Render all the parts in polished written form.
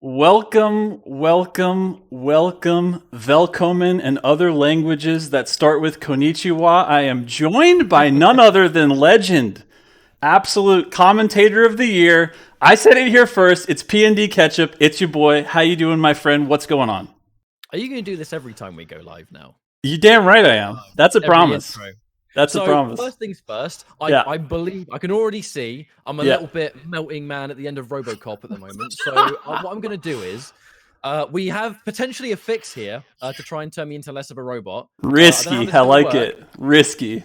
Welcome, welcome, welcome, Velkommen, and other languages that start with Konnichiwa. I am joined by none other than legend, absolute commentator of the year. I said it here first. It's PND Ketchup. It's your boy. How you doing, my friend? What's going on? Are you going to do this every time we go live now? You damn right I am. That's a Every promise. intro. That's a So promise. first things first, Yeah. I believe I can already see I'm a Yeah. little bit melting man at the end of RoboCop at the moment. So what I'm going to do is we have potentially a fix here to try and turn me into less of a robot. Risky. I like it. Risky.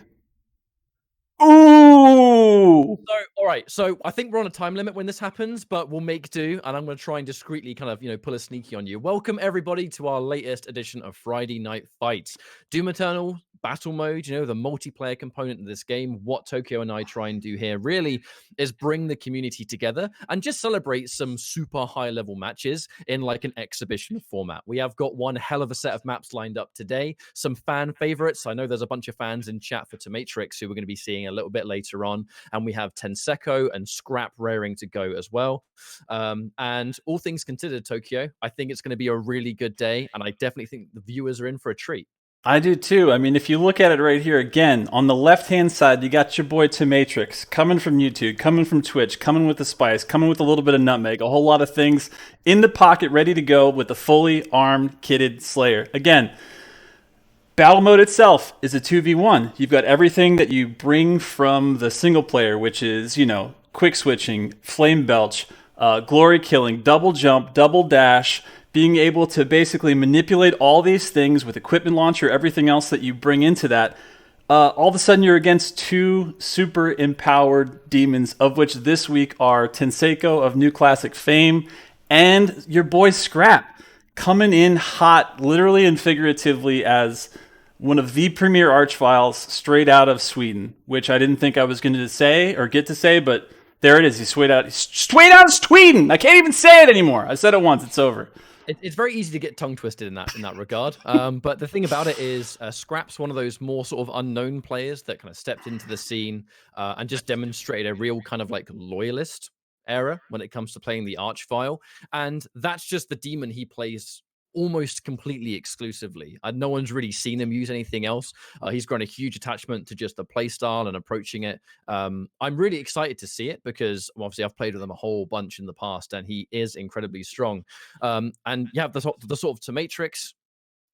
Ooh. So, all right. So I think we're on a time limit when this happens, but we'll make do. And I'm going to try and discreetly kind of, pull a sneaky on you. Welcome, everybody, to our latest edition of Friday Night Fights. Doom Eternal battle mode, the multiplayer component of this game. What Tokyo and I try and do here really is bring the community together and just celebrate some super high level matches in like an exhibition format. We have got one hell of a set of maps lined up today. Some fan favorites. I know there's a bunch of fans in chat for Tomatrix who we're going to be seeing a little bit later on. And we have Tenseko and Scrap raring to go as well. And all things considered, Tokyo, I think it's going to be a really good day. And I definitely think the viewers are in for a treat. I do too. I mean, if you look at it right here again, on the left-hand side, you got your boy Tomatrix coming from YouTube, coming from Twitch, coming with the spice, coming with a little bit of nutmeg, a whole lot of things in the pocket, ready to go with the fully armed, kitted Slayer. Again, battle mode itself is a 2v1. You've got everything that you bring from the single player, which is, quick switching, flame belch, glory killing, double jump, double dash, being able to basically manipulate all these things with equipment launcher, everything else that you bring into that. All of a sudden, you're against two super empowered demons, of which this week are Tenseko of New Classic fame and your boy Scrap, coming in hot, literally and figuratively, as one of the premier archviles straight out of Sweden, which I didn't think I was going to say or get to say, but there it is. He's straight out of Sweden. I can't even say it anymore. I said it once. It's over. It's very easy to get tongue twisted in that regard. But the thing about it is, Scrap's one of those more sort of unknown players that kind of stepped into the scene and just demonstrated a real kind of like loyalist era when it comes to playing the Archvile. And that's just the demon he plays almost completely exclusively. No one's really seen him use anything else. He's grown a huge attachment to just the play style and approaching it. I'm really excited to see it because obviously I've played with him a whole bunch in the past and he is incredibly strong. And you have the sort of Tomatrix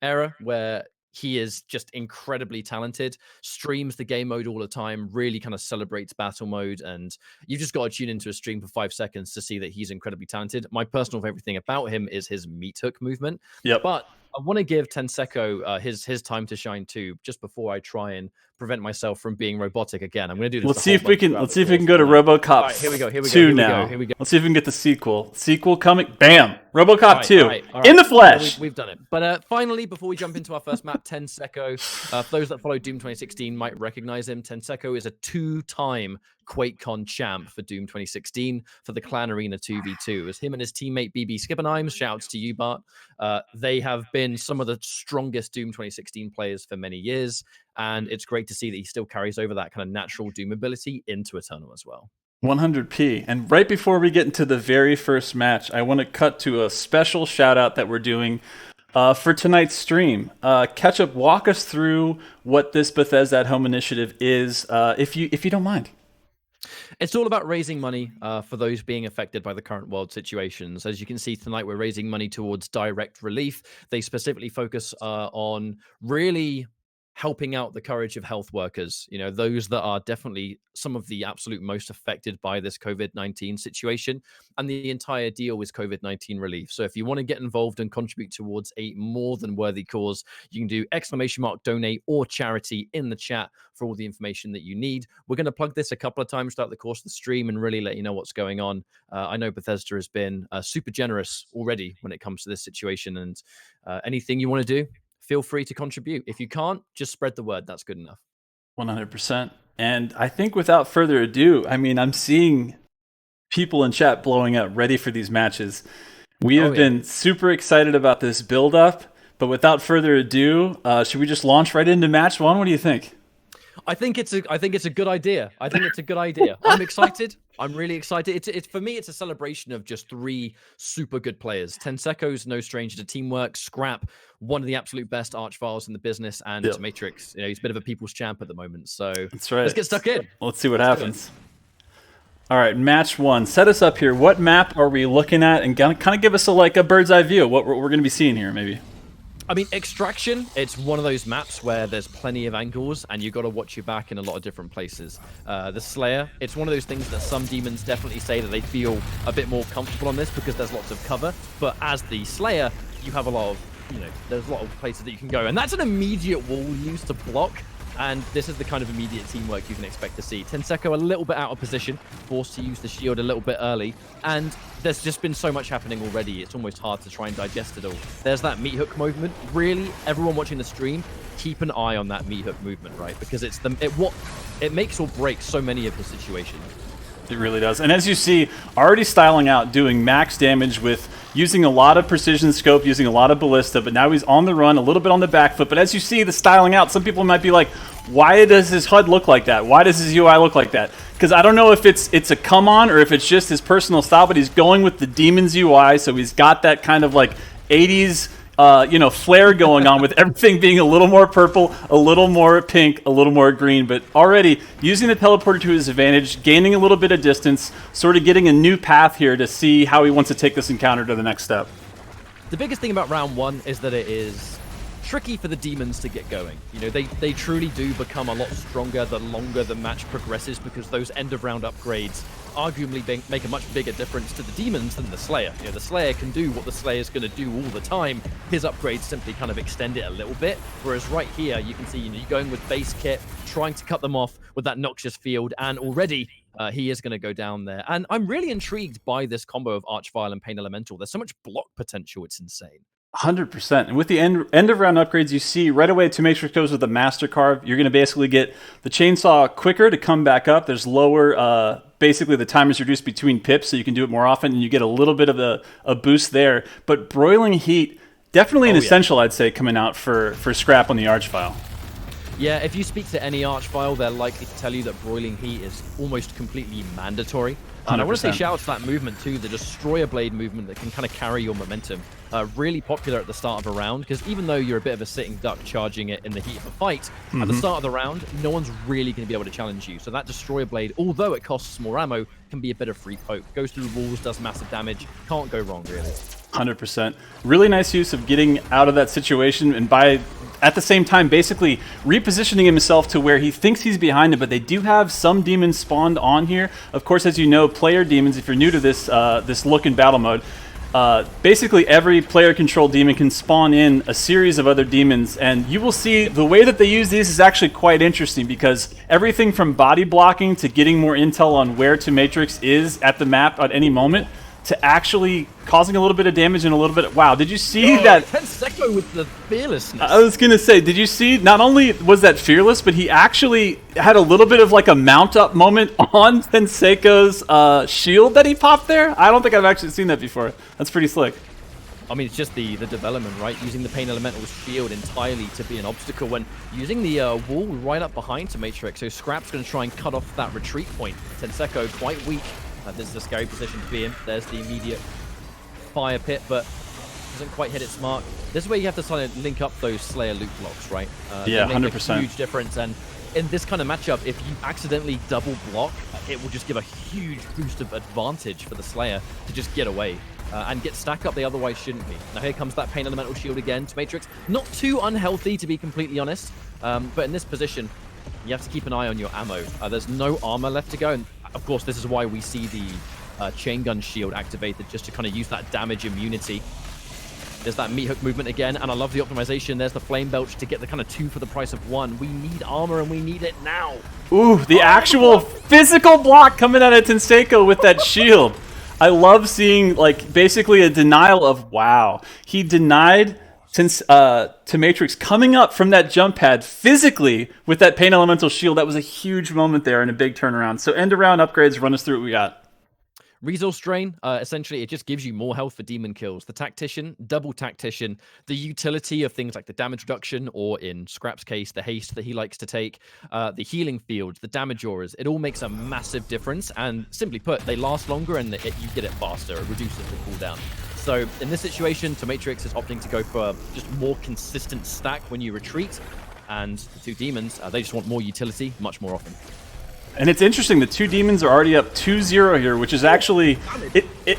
era where he is just incredibly talented, streams the game mode all the time, really kind of celebrates battle mode. And you've just got to tune into a stream for 5 seconds to see that he's incredibly talented. My personal favorite thing about him is his meat hook movement. Yep. But I want to give Tenseko his time to shine too, just before I try and prevent myself from being robotic again. I'm going to do this. Let's see if we can go to RoboCop right, here we go. 2 now. Here we go. Let's see if we can get the sequel. Sequel coming. Bam. RoboCop 2 all right. in the flesh. We've done it. But finally, before we jump into our first map, Tenseko. For those that follow Doom 2016 might recognize him. Tenseko is a 2-time Quakecon champ for Doom 2016 for the Clan Arena 2v2. It was him and his teammate BB Skippenheim. Shouts to you, Bart. They have been some of the strongest Doom 2016 players for many years. And it's great to see that he still carries over that kind of natural Doom ability into Eternal as well. 100p. And right before we get into the very first match, I want to cut to a special shout out that we're doing for tonight's stream. Ketchup, walk us through what this Bethesda at Home initiative is, if you don't mind. It's all about raising money for those being affected by the current world situations. As you can see tonight, we're raising money towards direct relief. They specifically focus on really helping out the courage of health workers, those that are definitely some of the absolute most affected by this COVID-19 situation. And the entire deal is COVID-19 relief. So if you want to get involved and contribute towards a more than worthy cause, you can do !donate or charity in the chat for all the information that you need. We're going to plug this a couple of times throughout the course of the stream and really let you know what's going on. I know Bethesda has been super generous already when it comes to this situation, and anything you want to do, feel free to contribute. If you can't, just spread the word. That's good enough. 100%. And I think without further ado, I'm seeing people in chat blowing up, ready for these matches. We have been super excited about this build-up, but without further ado, should we just launch right into match one? What do you think? I think it's a good idea. I think it's a good idea. I'm excited. I'm really excited. It's for me, it's a celebration of just 3 super good players. Tenseko's no stranger to teamwork. Scrap, one of the absolute best archviles in the business, and Tomatrix, he's a bit of a people's champ at the moment. So that's right. Let's get stuck in. Let's see what happens. All right, match 1. Set us up here. What map are we looking at? And kind of give us a bird's eye view of what we're going to be seeing here, maybe. I mean, Extraction, it's one of those maps where there's plenty of angles and you got to watch your back in a lot of different places. The Slayer, it's one of those things that some demons definitely say that they feel a bit more comfortable on this because there's lots of cover. But as the Slayer, you have a lot of, there's a lot of places that you can go. And that's an immediate wall used to block. And this is the kind of immediate teamwork you can expect to see. Tenseko a little bit out of position, forced to use the shield a little bit early, and there's just been so much happening already, it's almost hard to try and digest it all. There's that meat hook movement. Really, everyone watching the stream, keep an eye on that meat hook movement, right? Because it makes or breaks so many of the situations. It really does. And as you see, already styling out, doing max damage with using a lot of precision scope, using a lot of ballista, but now he's on the run, a little bit on the back foot. But as you see the styling out, some people might be like, why does his HUD look like that? Why does his UI look like that? Because I don't know if it's a come on or if it's just his personal style, but he's going with the Demon's UI, so he's got that kind of like 80s flare going on with everything being a little more purple, a little more pink, a little more green, but already using the teleporter to his advantage, gaining a little bit of distance, sort of getting a new path here to see how he wants to take this encounter to the next step. The biggest thing about round 1 is that it is tricky for the demons to get going. They truly do become a lot stronger the longer the match progresses because those end of round upgrades arguably make a much bigger difference to the demons than the Slayer. The Slayer can do what the Slayer's going to do all the time. His upgrades simply kind of extend it a little bit. Whereas right here, you can see you're going with base kit, trying to cut them off with that Noxious Field, and already he is going to go down there. And I'm really intrigued by this combo of Archvile and Pain Elemental. There's so much block potential, it's insane. 100%. And with the end of round upgrades, you see right away Tomatrix goes with the Master Carve. You're going to basically get the chainsaw quicker to come back up. There's lower, basically the time is reduced between pips, so you can do it more often, and you get a little bit of a boost there. But Broiling Heat, definitely an essential, I'd say, coming out for Scrap on the Archvile. Yeah, if you speak to any Archvile, they're likely to tell you that Broiling Heat is almost completely mandatory. And I want to say shout out to that movement too, the Destroyer Blade movement that can kind of carry your momentum. Really popular at the start of a round, because even though you're a bit of a sitting duck charging it in the heat of a fight, at the start of the round, no one's really going to be able to challenge you. So that Destroyer Blade, although it costs more ammo, can be a bit of free poke. Goes through walls, does massive damage. Can't go wrong, really. 100%. Really nice use of getting out of that situation, and by at the same time basically repositioning himself to where he thinks he's behind him, but they do have some demons spawned on here. Of course, as you know, player demons, if you're new to this this look in battle mode, basically every player controlled demon can spawn in a series of other demons, and you will see the way that they use these is actually quite interesting, because everything from body blocking to getting more intel on where Tomatrix is at the map at any moment, to actually causing a little bit of damage and a little bit. Wow, did you see that? Tenseko with the fearlessness. I was gonna say, did you see? Not only was that fearless, but he actually had a little bit of like a mount up moment on Tenseko's shield that he popped there. I don't think I've actually seen that before. That's pretty slick. I mean, it's just the development, right? Using the Pain Elemental's shield entirely to be an obstacle when using the wall right up behind Tomatrix. So Scrap's going to try and cut off that retreat point. Tenseko quite weak. This is a scary position to be in. There's the immediate fire pit, but doesn't quite hit its mark. This is where you have to kind of link up those Slayer loot blocks, right? Yeah, 100%. Make a huge difference. And in this kind of matchup, if you accidentally double block, it will just give a huge boost of advantage for the Slayer to just get away and get stack up they otherwise shouldn't be. Now here comes that Pain Elemental shield again. Tomatrix, not too unhealthy to be completely honest, but in this position, you have to keep an eye on your ammo. There's no armor left to go, and of course, this is why we see the chain gun shield activated, just to kind of use that damage immunity. There's that meat hook movement again, and I love the optimization. There's the flame belch to get the kind of 2 for the price of 1. We need armor, and we need it now. Ooh, the actual physical block coming out of Tenseko with that shield. I love seeing, like, basically a denial of, wow. He denied Tomatrix coming up from that jump pad physically with that Pain Elemental shield. That was a huge moment there and a big turnaround. So end around upgrades, run us through what we got. Resource drain, essentially, it just gives you more health for demon kills. The tactician, double tactician, the utility of things like the damage reduction, or in Scrap's case, the haste that he likes to take, the healing field, the damage auras, it all makes a massive difference. And simply put, they last longer and you get it faster. It reduces the cooldown. So in this situation, Tomatrix is opting to go for just more consistent stack when you retreat. And the two demons, they just want more utility much more often. And it's interesting, the two demons are already up 2-0 here, which is actually,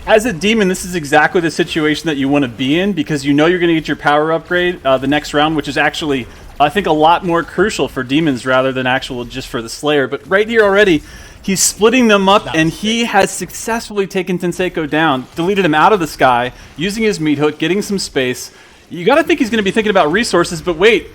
as a demon, this is exactly the situation that you want to be in, because you know you're going to get your power upgrade the next round, which is actually, I think, a lot more crucial for demons rather than actual just for the Slayer. But right here already, he's splitting them up, and he has successfully taken Tenseko down, deleted him out of the sky, using his meat hook, getting some space. You got to think he's going to be thinking about resources, but wait.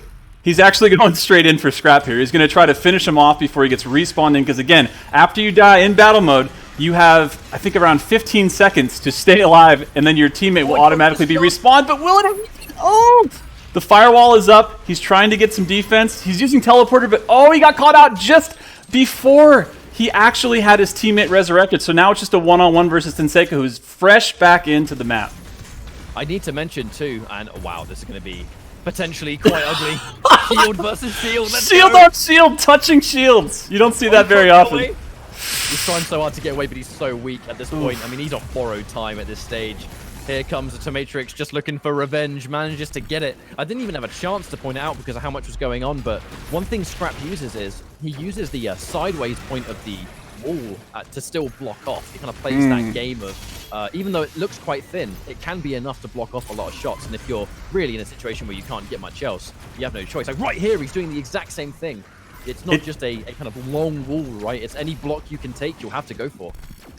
He's actually going straight in for Scrap here. He's going to try to finish him off before he gets respawned in, because again, after you die in battle mode, you have, I think, around 15 seconds to stay alive, and then your teammate will automatically be respawned, but will it? Oh! The firewall is up. He's trying to get some defense. He's using teleporter, but oh, he got caught out just before he actually had his teammate resurrected. So now it's just a one-on-one versus Tenseko, who's fresh back into the map. I need to mention, too, and wow, this is going to be potentially quite ugly. Shield versus shield. Shield on shield, touching shields. You don't see that very often. He's trying so hard to get away, but he's so weak at this point. I mean, he's off borrowed time at this stage. Here comes the Tomatrix just looking for revenge, manages to get it. I didn't even have a chance to point it out because of how much was going on, but one thing Scrap uses is he uses the sideways point of the wall to still block off. He kind of plays that game of, even though it looks quite thin, it can be enough to block off a lot of shots. And if you're really in a situation where you can't get much else, you have no choice. Like right here, he's doing the exact same thing. It's not just a kind of long wall, right? It's any block you can take, you'll have to go for.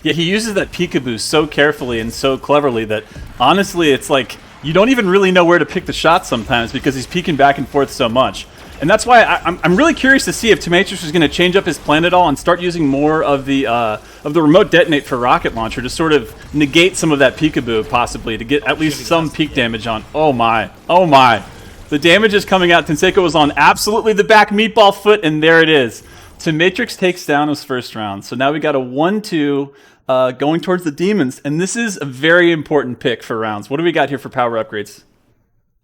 Yeah, he uses that peekaboo so carefully and so cleverly that, honestly, it's like you don't even really know where to pick the shots sometimes because he's peeking back and forth so much. And that's why I'm really curious to see if Tomatrix is going to change up his plan at all and start using more of the remote detonate for rocket launcher to sort of negate some of that peekaboo, possibly, to get at least some peak damage on. Oh my, oh my. The damage is coming out. Tenseko was on absolutely the back meatball foot, and there it is. Tomatrix takes down his first round. So now we got a 1-2 going towards the demons, and this is a very important pick for rounds. What do we got here for power upgrades?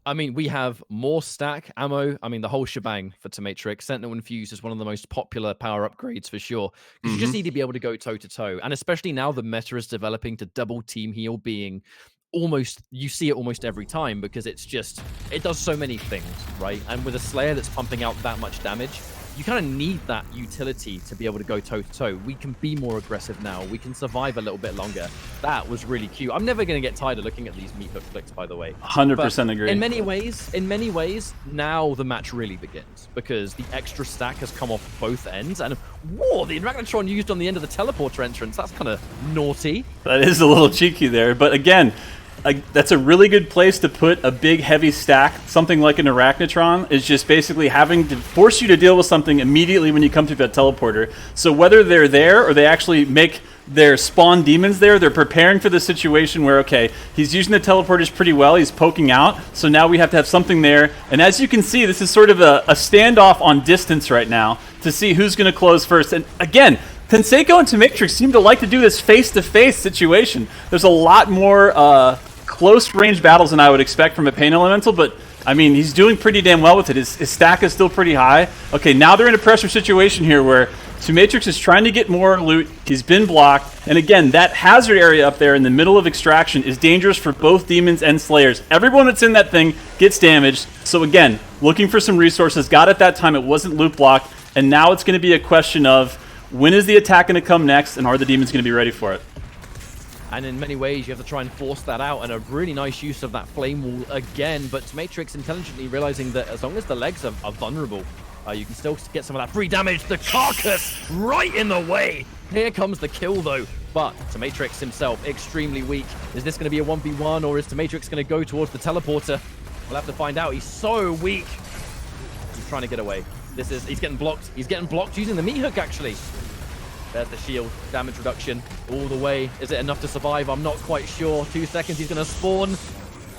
I mean, we have more stack, ammo, I mean, the whole shebang for Tomatrix. Sentinel Infused is one of the most popular power upgrades for sure. Because you just need to be able to go toe-to-toe. And especially now the meta is developing to double team heal being almost, you see it almost every time because it's just, it does so many things, right? And with a Slayer that's pumping out that much damage, you kind of need that utility to be able to go toe-to-toe. We can be more aggressive now. We can survive a little bit longer. That was really cute. I'm never going to get tired of looking at these meat hook flicks, by the way. 100% agree. In many ways, now the match really begins because the extra stack has come off both ends. And whoa, the Arachnotron used on the end of the teleporter entrance. That's kind of naughty. That is a little cheeky there. But again, that's a really good place to put a big heavy stack. Something like an Arachnotron is just basically having to force you to deal with something immediately when you come through that teleporter. So whether they're there or they actually make their spawn demons there, they're preparing for the situation where, okay, he's using the teleporters pretty well, he's poking out, so now we have to have something there. And as you can see, this is sort of a standoff on distance right now to see who's going to close first. And again, Tenseko and Tomatrix seem to like to do this face-to-face situation. There's a lot more close-range battles than I would expect from a Pain Elemental, but, I mean, he's doing pretty damn well with it. His stack is still pretty high. Okay, now they're in a pressure situation here where Tomatrix is trying to get more loot. He's been blocked. And again, that hazard area up there in the middle of extraction is dangerous for both demons and slayers. Everyone that's in that thing gets damaged. So again, looking for some resources. Got it that time. It wasn't loot blocked. And now it's going to be a question of when is the attack going to come next and are the demons going to be ready for it? And in many ways, you have to try and force that out, and a really nice use of that flame wall again. But Tomatrix intelligently realizing that as long as the legs are vulnerable, you can still get some of that free damage. The carcass right in the way. Here comes the kill, though. But Tomatrix himself, extremely weak. Is this going to be a 1v1, or is Tomatrix going to go towards the teleporter? We'll have to find out. He's so weak. He's trying to get away. He's getting blocked. He's getting blocked using the meat hook, actually. There's the shield, damage reduction all the way. Is it enough to survive? I'm not quite sure. 2 seconds, he's going to spawn.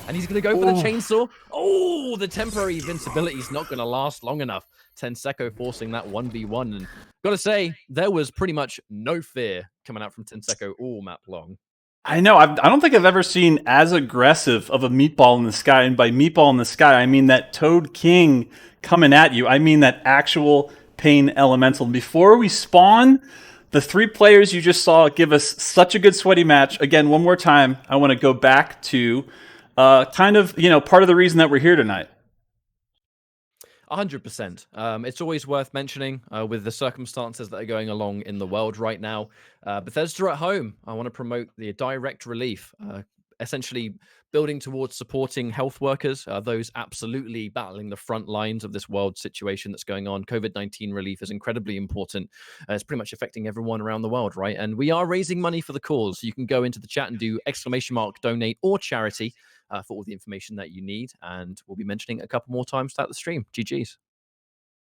And he's going to go for the chainsaw. Oh, the temporary invincibility is not going to last long enough. Tenseko forcing that 1v1. And got to say, there was pretty much no fear coming out from Tenseko all map long. I know. I don't think I've ever seen as aggressive of a meatball in the sky. And by meatball in the sky, I mean that Toad King coming at you. I mean that actual Pain Elemental. And before we spawn, the 3 players you just saw give us such a good sweaty match. Again, one more time, I want to go back to kind of, part of the reason that we're here tonight. 100%. It's always worth mentioning with the circumstances that are going along in the world right now. Bethesda at home, I want to promote the direct relief, essentially building towards supporting health workers, those absolutely battling the front lines of this world situation that's going on. COVID-19 relief is incredibly important. It's pretty much affecting everyone around the world, right? And we are raising money for the cause. You can go into the chat and do !donate or charity for all the information that you need. And we'll be mentioning it a couple more times throughout the stream. GG's.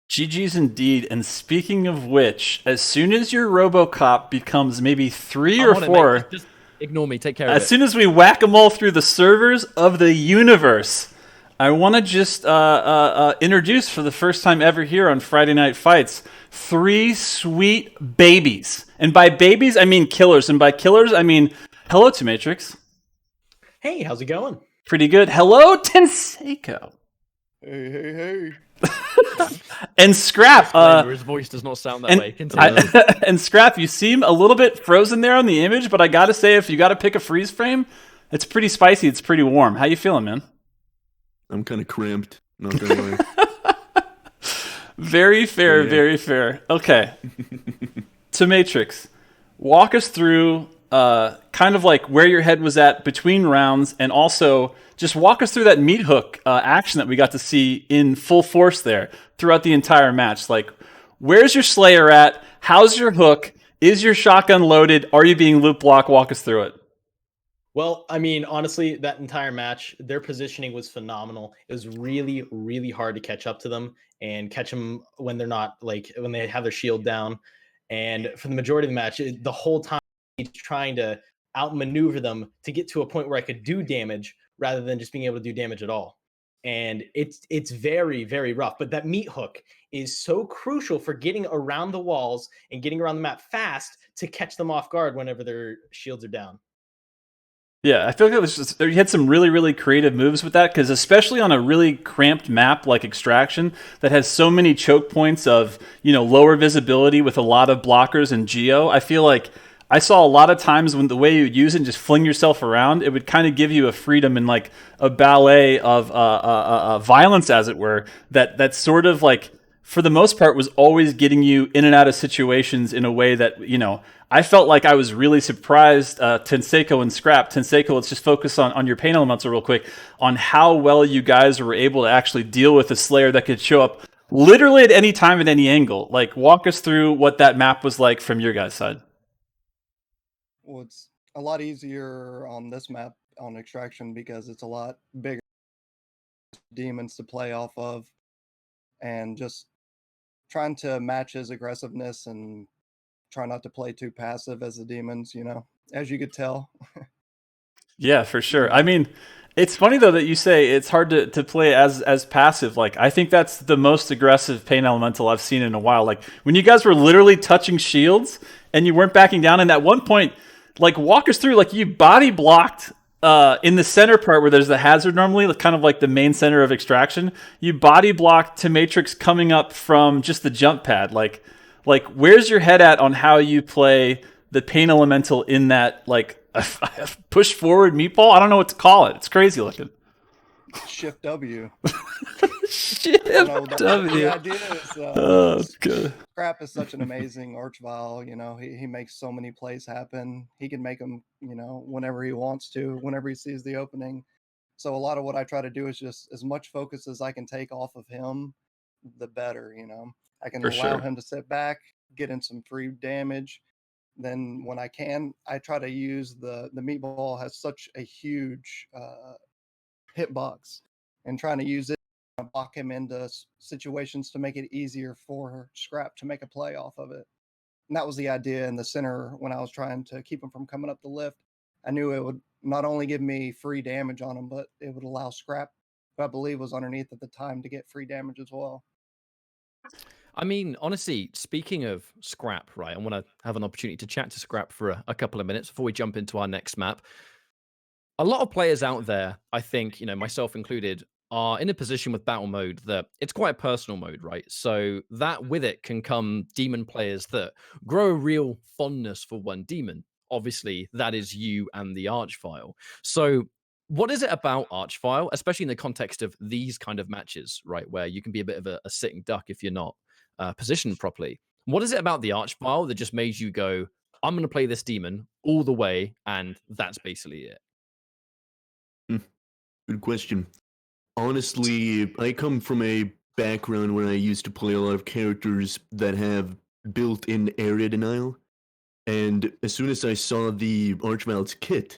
GG's indeed. And speaking of which, as soon as your RoboCop becomes maybe 3 or 4... Just ignore me. Take care of it. As soon as we whack them all through the servers of the universe, I want to just introduce for the first time ever here on Friday Night Fights 3 sweet babies. And by babies, I mean killers. And by killers, I mean, hello, Tomatrix. Hey, how's it going? Pretty good. Hello, Tenseko. Hey. And Scrap. His voice does not sound that way. And Scrap, you seem a little bit frozen there on the image, but I got to say, if you got to pick a freeze frame, it's pretty spicy. It's pretty warm. How you feeling, man? I'm kind of cramped. Not gonna lie. Very fair, very fair. Okay. Tomatrix, walk us through kind of like where your head was at between rounds, and also just walk us through that meat hook action that we got to see in full force there throughout the entire match. Like, where's your Slayer at? How's your hook? Is your shotgun loaded? Are you being loop blocked? Walk us through it. Well, I mean, honestly, that entire match, their positioning was phenomenal. It was really, really hard to catch up to them and catch them when they're not, like, when they have their shield down. And for the majority of the match, the whole time, trying to outmaneuver them to get to a point where I could do damage rather than just being able to do damage at all. And it's very, very rough. But that meat hook is so crucial for getting around the walls and getting around the map fast to catch them off guard whenever their shields are down. Yeah, I feel like it was just, you had some really, really creative moves with that, because especially on a really cramped map like Extraction that has so many choke points of, lower visibility with a lot of blockers and geo, I feel like I saw a lot of times when the way you would use it and just fling yourself around, it would kind of give you a freedom and like a ballet of violence, as it were, that sort of like, for the most part, was always getting you in and out of situations in a way that, I felt like I was really surprised. Tenseko and Scrap. Tenseko, let's just focus on your pain elemental real quick, on how well you guys were able to actually deal with a Slayer that could show up literally at any time at any angle. Like, walk us through what that map was like from your guys' side. Well, it's a lot easier on this map on Extraction because it's a lot bigger demons to play off of, and just trying to match his aggressiveness and try not to play too passive as the demons, as you could tell. Yeah, for sure. I mean, it's funny though that you say it's hard to play as passive. Like, I think that's the most aggressive pain elemental I've seen in a while. Like, when you guys were literally touching shields and you weren't backing down, and at one point, like, walk us through, like, you body blocked in the center part where there's the hazard normally, kind of like the main center of Extraction. You body blocked Tomatrix coming up from just the jump pad. Like, where's your head at on how you play the pain elemental in that, like, push forward meatball? I don't know what to call it. It's crazy looking. Shift W. Shift W. The idea is good. Scrap is such an amazing Archvile. He makes so many plays happen. He can make them, whenever he wants to, whenever he sees the opening. So a lot of what I try to do is just as much focus as I can take off of him, the better. I can allow him to sit back, get in some free damage. Then when I can, I try to use the meatball has such a huge hitbox, and trying to use it to block him into situations to make it easier for Scrap to make a play off of it. And that was the idea in the center when I was trying to keep him from coming up the lift. I knew it would not only give me free damage on him, but it would allow Scrap, who I believe was underneath at the time, to get free damage as well. I mean, honestly, speaking of Scrap, right, I want to have an opportunity to chat to Scrap for a couple of minutes before we jump into our next map. A lot of players out there, I think, myself included, are in a position with battle mode that it's quite a personal mode, right? So that with it can come demon players that grow a real fondness for one demon. Obviously, that is you and the Archvile. So what is it about Archvile, especially in the context of these kind of matches, right, where you can be a bit of a sitting duck if you're not positioned properly? What is it about the Archvile that just made you go, I'm going to play this demon all the way, and that's basically it? Good question. Honestly, I come from a background where I used to play a lot of characters that have built-in area denial, and as soon as I saw the Archvile's kit,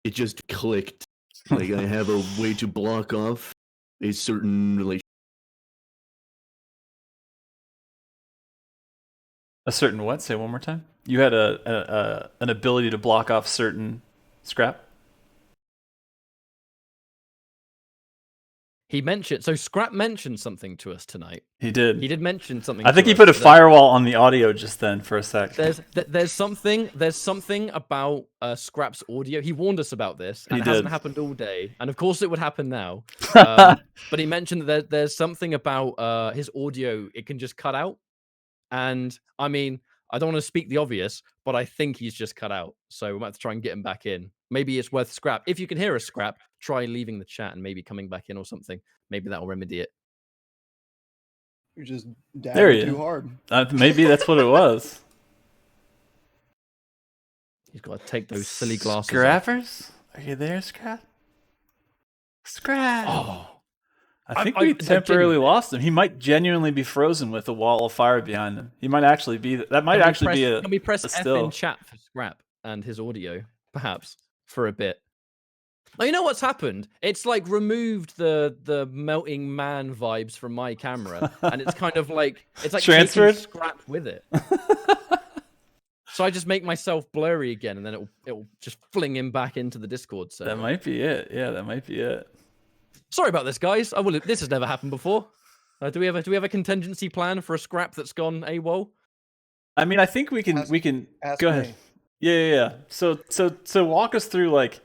it just clicked. Like, I have a way to block off a certain relation. A certain what? Say it one more time. You had an ability to block off certain Scrap? He mentioned, so Scrap mentioned something to us tonight. He did. He did mention something. I think to he us put a that firewall on the audio just then for a sec. There's something about Scrap's audio. He warned us about this, and He it hasn't did. happened all day. And of course, it would happen now. But he mentioned that there's something about his audio. It can just cut out. And I mean, I don't want to speak the obvious, but I think he's just cut out. So we might have to try and get him back in. Maybe it's worth Scrap. If you can hear us, Scrap, try leaving the chat and maybe coming back in or something. Maybe that will remedy it. You're just There he dabbing too is. hard. Maybe that's what it was. He's got to take those silly glasses off. Scrappers? Are you there, Scrap? Scrap! Oh. I think we temporarily lost him. He might genuinely be frozen with a wall of fire behind him. He might actually be. That might actually be a. Can we press a F still. in chat for Scrap and his audio, perhaps, for a bit? Oh, you know what's happened? It's like removed the melting man vibes from my camera, and it's kind of like it's like transferred taking Scrap with it. So I just make myself blurry again, and then it'll just fling him back into the Discord server. That might be it. Yeah, that might be it. Sorry about this, guys. This has never happened before. Do we have a contingency plan for a Scrap that's gone AWOL? I mean, I think we can go ahead. Yeah. So walk us through, like,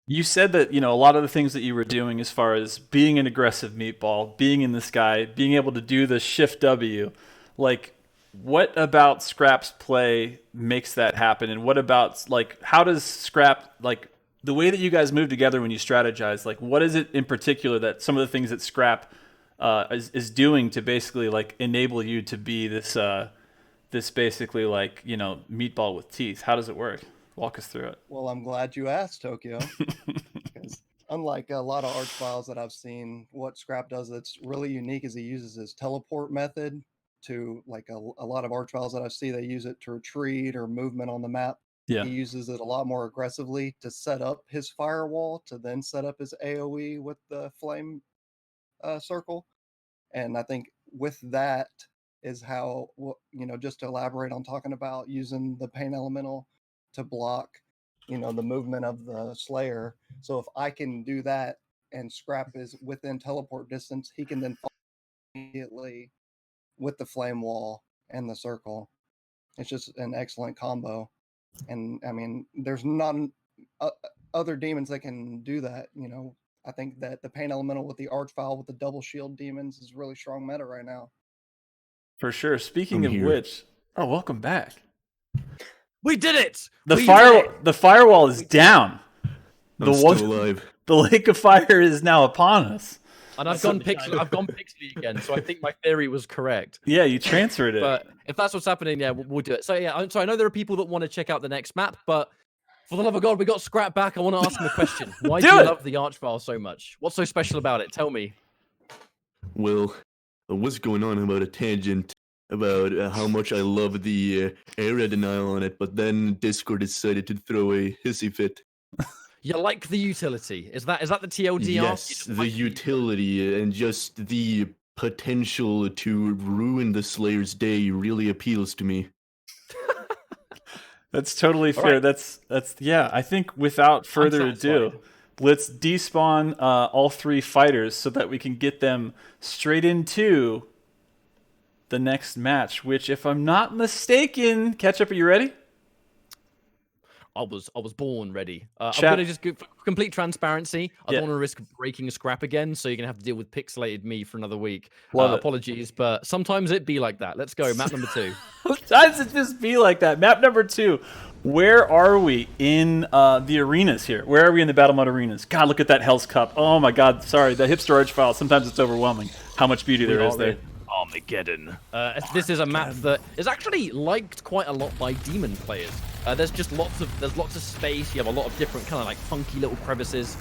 you said that, a lot of the things that you were doing as far as being an aggressive meatball, being in the sky, being able to do the shift W, like, what about Scrap's play makes that happen? And what about, like, how does Scrap, like, the way that you guys move together when you strategize, like, what is it in particular that some of the things that Scrap is doing to basically, like, enable you to be this basically, like, meatball with teeth? How does it work? Walk us through it. Well, I'm glad you asked, Tokyo. Because unlike a lot of Archviles that I've seen, what Scrap does that's really unique is he uses his teleport method to, like, a lot of Archviles that I see, they use it to retreat or movement on the map. Yeah. He uses it a lot more aggressively to set up his firewall, to then set up his AoE with the flame circle. And I think with that is how, just to elaborate on talking about using the pain elemental to block, the movement of the Slayer. So if I can do that and Scrap is within teleport distance, he can then follow immediately with the flame wall and the circle. It's just an excellent combo. And I mean, there's not other demons that can do that. I think that the pain elemental with the Archvile with the double shield demons is really strong meta right now. For sure. Speaking of which, welcome back. We did it. The firewall is down. I'm still alive. The lake of fire is now upon us. And I've gone pixely again, so I think my theory was correct. Yeah, you transferred it. But if that's what's happening, yeah, we'll do it. So yeah, so I know there are people that want to check out the next map, but for the love of God, we got Scrap back. I want to ask him a question. Why do you love the Archvile so much? What's so special about it? Tell me. Well, what's going on about a tangent about how much I love the area denial on it, but then Discord decided to throw a hissy fit. You like the utility? Is that the TLDR? Yes, the utility and just the potential to ruin the Slayer's day really appeals to me. That's totally fair. right. That's yeah. I think without further ado, satisfied. let's despawn all 3 fighters so that we can get them straight into the next match. Which, if I'm not mistaken, Ketchup, are you ready? I was born ready. I'm Chat- gonna just give complete transparency. I Yeah. don't want to risk breaking a scrap again, so you're gonna have to deal with pixelated me for another week. Love it. Apologies, but sometimes it be like that. Let's go, map number 2. Sometimes it just be like that. Map number 2. Where are we in the arenas here? Where are we in the battle mode arenas? God, look at that Hell's Cup. Oh my God, sorry, the hipster arch file. Sometimes it's overwhelming how much beauty there is there. Armageddon. This is a map that is actually liked quite a lot by demon players. There's lots of space. You have a lot of different kind of like funky little crevices.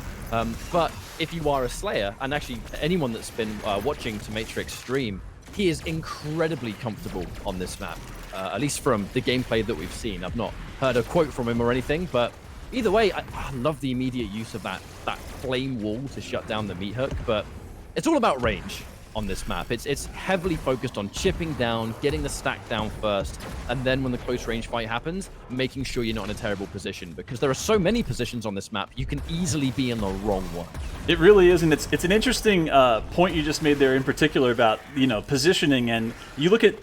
But if you are a Slayer, and actually anyone that's been watching Tomatrix stream, he is incredibly comfortable on this map. At least from the gameplay that we've seen. I've not heard a quote from him or anything, but either way, I love the immediate use of that flame wall to shut down the meat hook. But it's all about range on this map. It's heavily focused on chipping down, getting the stack down first, and then when the close range fight happens, making sure you're not in a terrible position, because there are so many positions on this map, you can easily be in the wrong one. It really is, and it's an interesting point you just made there in particular about, positioning. And you look at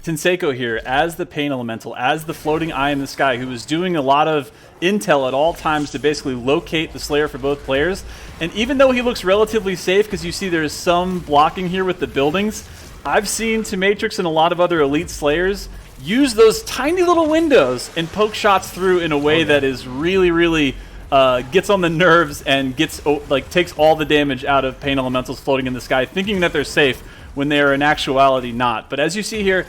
Tenseko here as the Pain Elemental, as the floating eye in the sky, who is doing a lot of intel at all times to basically locate the Slayer for both players. And even though he looks relatively safe, because you see there's some blocking here with the buildings, I've seen Tomatrix and a lot of other elite Slayers use those tiny little windows and poke shots through in a way that is really, really gets on the nerves and takes all the damage out of Pain Elementals floating in the sky, thinking that they're safe when they are in actuality not. But as you see here,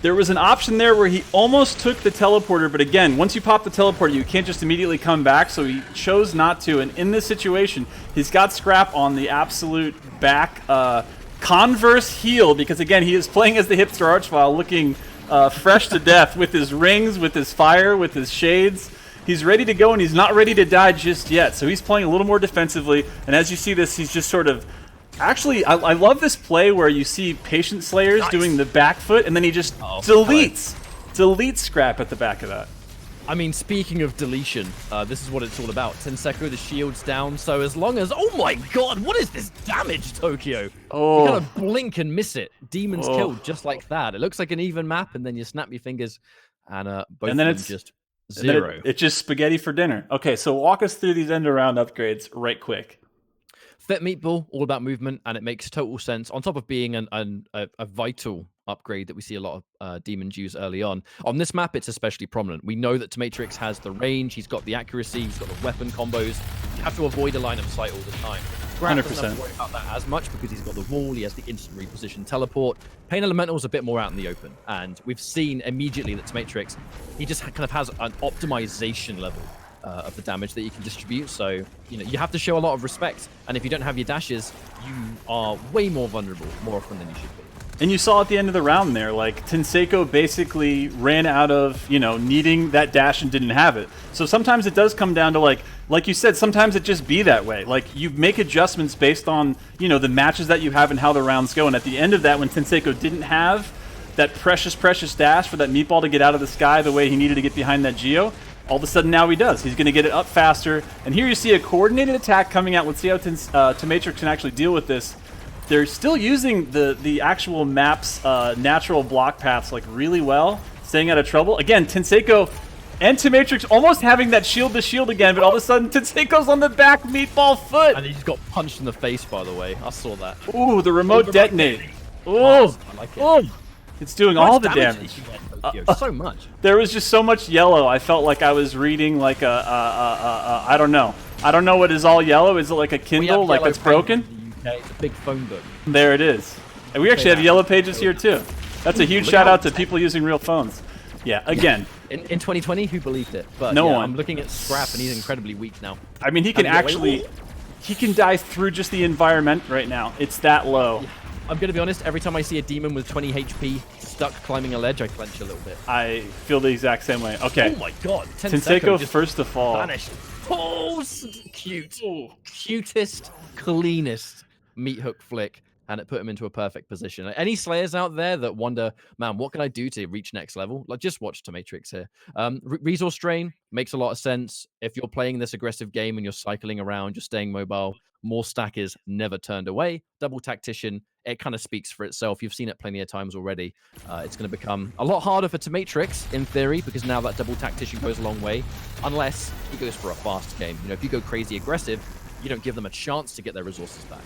there was an option there where he almost took the teleporter, but again, once you pop the teleporter, you can't just immediately come back, so he chose not to. And in this situation, he's got Scrap on the absolute back converse heel, because again, he is playing as the hipster archvile, looking fresh to death with his rings, with his fire, with his shades. He's ready to go, and he's not ready to die just yet, so he's playing a little more defensively. And as you see this, he's just sort of... Actually, I love this play where you see Patient Slayers doing the back foot, and then he just deletes Scrap at the back of that. I mean, speaking of deletion, this is what it's all about. Tenseko, the shield's down, so as long as... Oh my god, what is this damage, Tokyo? Oh. You kind of blink and miss it. Demons killed just like that. It looks like an even map, and then you snap your fingers, and both of them just zero. It's just spaghetti for dinner. Okay, so walk us through these end-around upgrades right quick. Fit Meatball, all about movement, and it makes total sense. On top of being a vital upgrade that we see a lot of demons use early on. On this map, it's especially prominent. We know that Tomatrix has the range, he's got the accuracy, he's got the weapon combos. You have to avoid a line of sight all the time. Scrap doesn't have to worry about that as much because he's got the wall, he has the instant reposition teleport. Pain Elemental's a bit more out in the open, and we've seen immediately that Tomatrix, he just kind of has an optimization level of the damage that you can distribute. So, you have to show a lot of respect. And if you don't have your dashes, you are way more vulnerable more often than you should be. And you saw at the end of the round there, like, Tenseko basically ran out of, needing that dash and didn't have it. So sometimes it does come down to, like you said, sometimes it just be that way. Like, you make adjustments based on, the matches that you have and how the rounds go. And at the end of that, when Tenseko didn't have that precious dash for that meatball to get out of the sky the way he needed to get behind that Geo, all of a sudden now he does. He's going to get it up faster. And here you see a coordinated attack coming out. Let's see how Tomatrix can actually deal with this. They're still using the actual map's natural block paths really well, staying out of trouble. Again, Tenseko and Tomatrix almost having that shield to shield again, but all of a sudden Tenseko's on the back meatball foot. And he just got punched in the face, by the way. I saw that. Ooh, the remote detonate. Oh, I like it. Oh, it's doing all the damage. So much. There was just so much yellow. I felt like I was reading like I don't know. I don't know what is all yellow. Is it like a Kindle, like it's broken? It's a big phone book. There it is. And we actually have yellow pages here too. That's a huge shout out to people using real phones. Yeah, again. In 2020, who believed it? But no one. I'm looking at Scrap, and he's incredibly weak now. I mean, he can actually... He can die through just the environment right now. It's that low. Yeah. I'm going to be honest, every time I see a demon with 20 HP stuck climbing a ledge, I clench a little bit. I feel the exact same way. Okay. Oh my god. Tenseko first to fall. Vanished. Oh, cute. Cutest, cleanest meat hook flick and it put him into a perfect position. Like, any Slayers out there that wonder, man, what can I do to reach next level? Like, just watch Tomatrix here. Resource drain makes a lot of sense. If you're playing this aggressive game and you're cycling around, you're staying mobile, more stack is never turned away. Double tactician, it kind of speaks for itself. You've seen it plenty of times already. It's going to become a lot harder for Tomatrix, in theory, because now that double tactician goes a long way, unless he goes for a fast game. You know, if you go crazy aggressive, you don't give them a chance to get their resources back.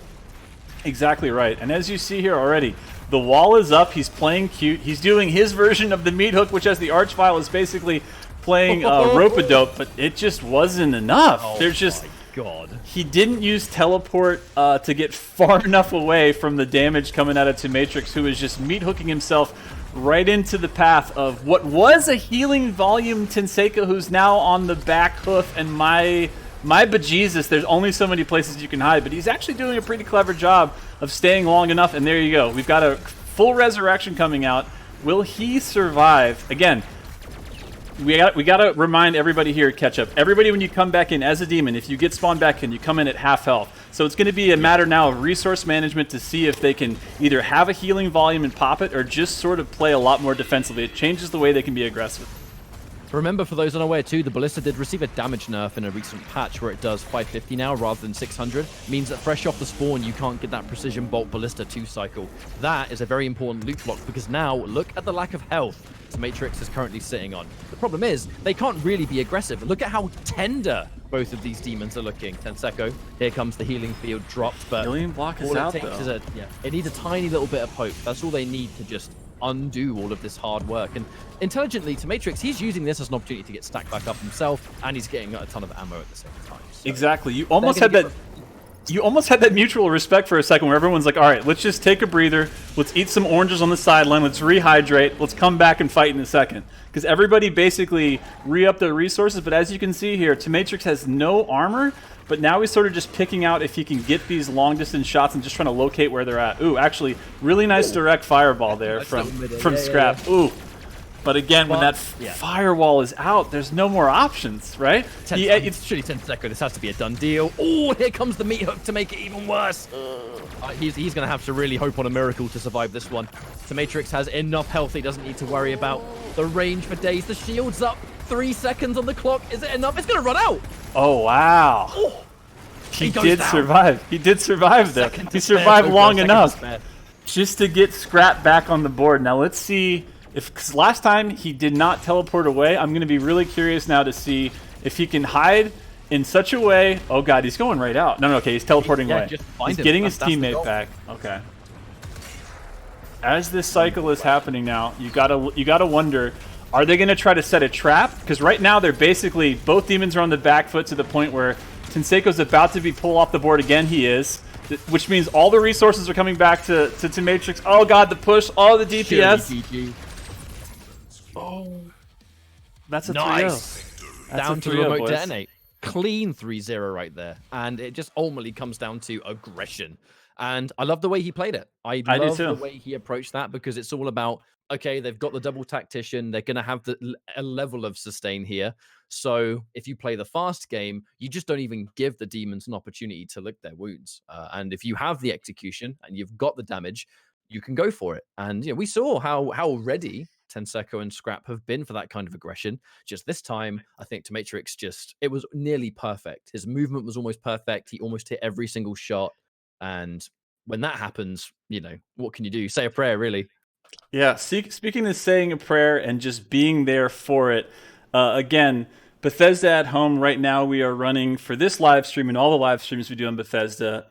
Exactly right. And as you see here already, the wall is up. He's playing cute. He's doing his version of the meat hook, which as the Archvile is basically playing rope-a-dope, but it just wasn't enough. Oh, There's just... God. He didn't use teleport to get far enough away from the damage coming out of Tomatrix, who is just meat hooking himself right into the path of what was a healing volume Tenseko, who's now on the back hoof, and my bejesus, there's only so many places you can hide, but he's actually doing a pretty clever job of staying long enough, and there you go. We've got a full resurrection coming out. Will he survive? Again, we got to remind everybody here at Catch Up. Everybody, when you come back in as a demon, if you get spawned back in, you come in at half health. So it's going to be a matter now of resource management to see if they can either have a healing volume and pop it, or just sort of play a lot more defensively. It changes the way they can be aggressive. Remember, for those unaware too, the Ballista did receive a damage nerf in a recent patch where it does 550 now rather than 600. Means that fresh off the spawn, you can't get that Precision Bolt Ballista 2 cycle. That is a very important loot block, because now, look at the lack of health Tomatrix is currently sitting on. The problem is, they can't really be aggressive. Look at how tender both of these demons are looking. Tenseko, here comes the healing field dropped, but Healing block is all out, it takes though. is it needs a tiny little bit of hope. That's all they need to just undo all of this hard work. And intelligently, Tomatrix, he's using this as an opportunity to get stacked back up himself, and he's getting a ton of ammo at the same time. So Exactly. You almost had that mutual respect for a second, where everyone's like, all right, let's just take a breather. Let's eat some oranges on the sideline. Let's rehydrate. Let's come back and fight in a second. Because everybody basically re-upped their resources. But as you can see here, Tomatrix has no armor. But now he's sort of just picking out if he can get these long-distance shots and just trying to locate where they're at. Ooh, actually, really nice direct fireball there from Scrap. Ooh. But again, when that firewall is out, there's no more options, right? It's surely Tenseko. This has to be a done deal. Oh, here comes the meat hook to make it even worse. He's going to have to really hope on a miracle to survive this one. Tomatrix has enough health. He doesn't need to worry about the range for days. The shield's up. 3 seconds on the clock. Is it enough? It's going to run out. Oh, wow. Oh, he did survive. He did survive, though. He survived long enough just to get Scrap back on the board. Now, let's see. Because last time he did not teleport away, I'm going to be really curious now to see if he can hide in such a way. Oh god, he's going right out. No, okay, he's teleporting away. He's getting his teammate back. Okay. As this cycle is happening now, you gotta wonder, are they going to try to set a trap? Because right now they're basically, both demons are on the back foot to the point where Tenseko's about to be pulled off the board again. He is. Which means all the resources are coming back to Tomatrix. Oh god, the push, all the DPS. Oh, that's a 3-0. Nice. Down to the 3-0, remote boys. detonate. Clean 3-0 right there. And it just ultimately comes down to aggression. And I love the way he played it. I love the way he approached that, because it's all about, okay, they've got the double tactician. They're going to have a level of sustain here. So if you play the fast game, you just don't even give the demons an opportunity to lick their wounds. And if you have the execution and you've got the damage, you can go for it. And we saw how ready Tenseko and Scrap have been for that kind of aggression. Just this time, I think Tomatrix it was nearly perfect. His movement was almost perfect. He almost hit every single shot. And when that happens, what can you do? Say a prayer, really. Yeah, speaking of saying a prayer and just being there for it, again, Bethesda at Home, right now we are running, for this live stream and all the live streams we do on Bethesda,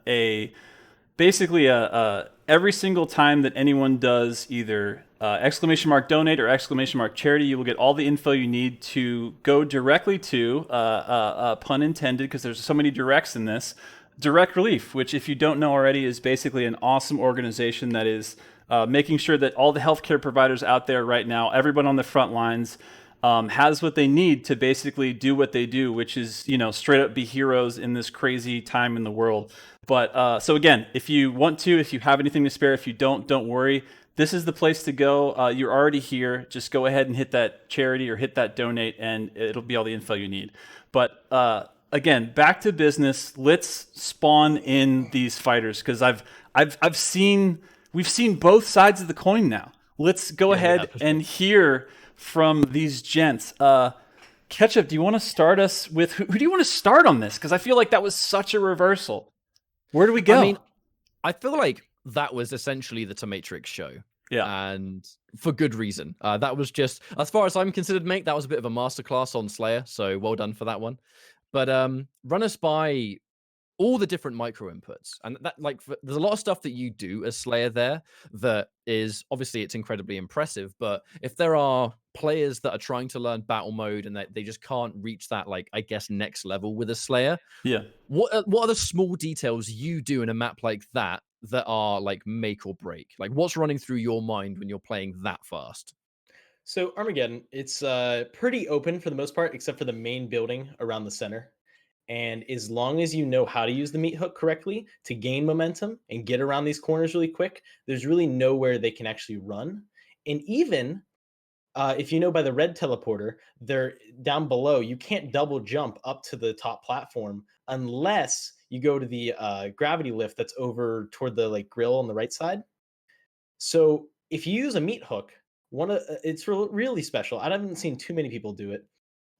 basically every single time that anyone does either !donate or !charity, you will get all the info you need to go directly to, pun intended, because there's so many directs in this, Direct Relief, which, if you don't know already, is basically an awesome organization that is making sure that all the healthcare providers out there right now, everyone on the front lines, has what they need to basically do what they do, which is, straight up be heroes in this crazy time in the world. But so again, if you want to, if you have anything to spare, if you don't worry. This is the place to go. You're already here. Just go ahead and hit that charity or hit that donate, and it'll be all the info you need. But again, back to business. Let's spawn in these fighters, because We've seen both sides of the coin now. Let's go ahead and hear from these gents. Ketchup, do you want to start us with who do you want to start on this? Because I feel like that was such a reversal. Where do we go? I mean, I feel like that was essentially the Tomatrix show. Yeah. And for good reason. That was just, as far as I'm considered, mate, that was a bit of a masterclass on Slayer. So well done for that one. But run us by all the different micro inputs, and that there's a lot of stuff that you do as Slayer there that is obviously it's incredibly impressive. But if there are players that are trying to learn battle mode and they just can't reach that, like, I guess, next level with a Slayer, Yeah. what are the small details you do in a map like that that are like make or break? Like, what's running through your mind when you're playing that fast? So Armageddon, it's pretty open for the most part, except for the main building around the center. And as long as you know how to use the meat hook correctly to gain momentum and get around these corners really quick, there's really nowhere they can actually run. And even if you know by the red teleporter, they're down below. You can't double jump up to the top platform unless you go to the gravity lift that's over toward the like grill on the right side. So if you use a meat hook, it's really special. I haven't seen too many people do it.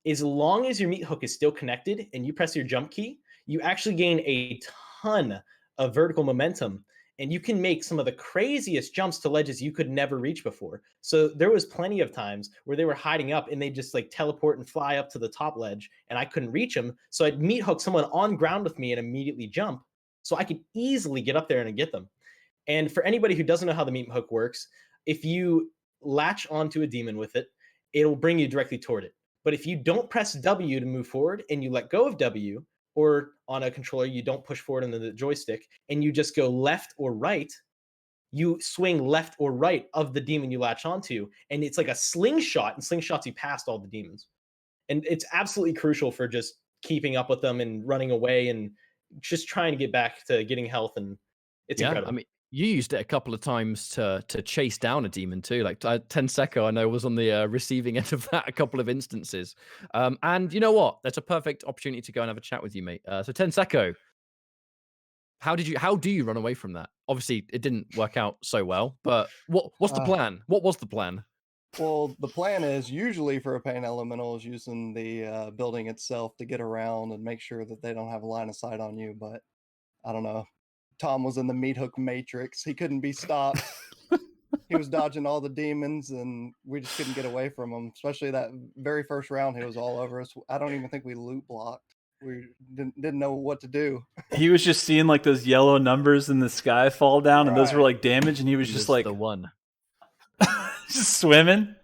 As long as your meat hook is still connected and you press your jump key, you actually gain a ton of vertical momentum, and you can make some of the craziest jumps to ledges you could never reach before. So there was plenty of times where they were hiding up and they just like teleport and fly up to the top ledge, and I couldn't reach them. So I'd meat hook someone on ground with me and immediately jump, so I could easily get up there and get them. And for anybody who doesn't know how the meat hook works, if you latch onto a demon with it, it'll bring you directly toward it. But if you don't press W to move forward and you let go of W, or on a controller, you don't push forward on the joystick and you just go left or right, you swing left or right of the demon you latch onto. And it's like a slingshot, and slingshots you past all the demons. And it's absolutely crucial for just keeping up with them and running away and just trying to get back to getting health. And it's incredible. I mean, you used it a couple of times to chase down a demon too. Like Tenseko, I know, was on the receiving end of that a couple of instances. And you know what? That's a perfect opportunity to go and have a chat with you, mate. So Tenseko, how do you run away from that? Obviously, it didn't work out so well, but what's the plan? What was the plan? Well, the plan is usually for a pain elemental is using the building itself to get around and make sure that they don't have a line of sight on you. But I don't know. Tom was in the meat hook matrix. He couldn't be stopped. He was dodging all the demons, and we just couldn't get away from him. Especially that very first round, he was all over us. I don't even think we loot blocked. We didn't know what to do. He was just seeing like those yellow numbers in the sky fall down, and those were like damage, and he was just like the one. just swimming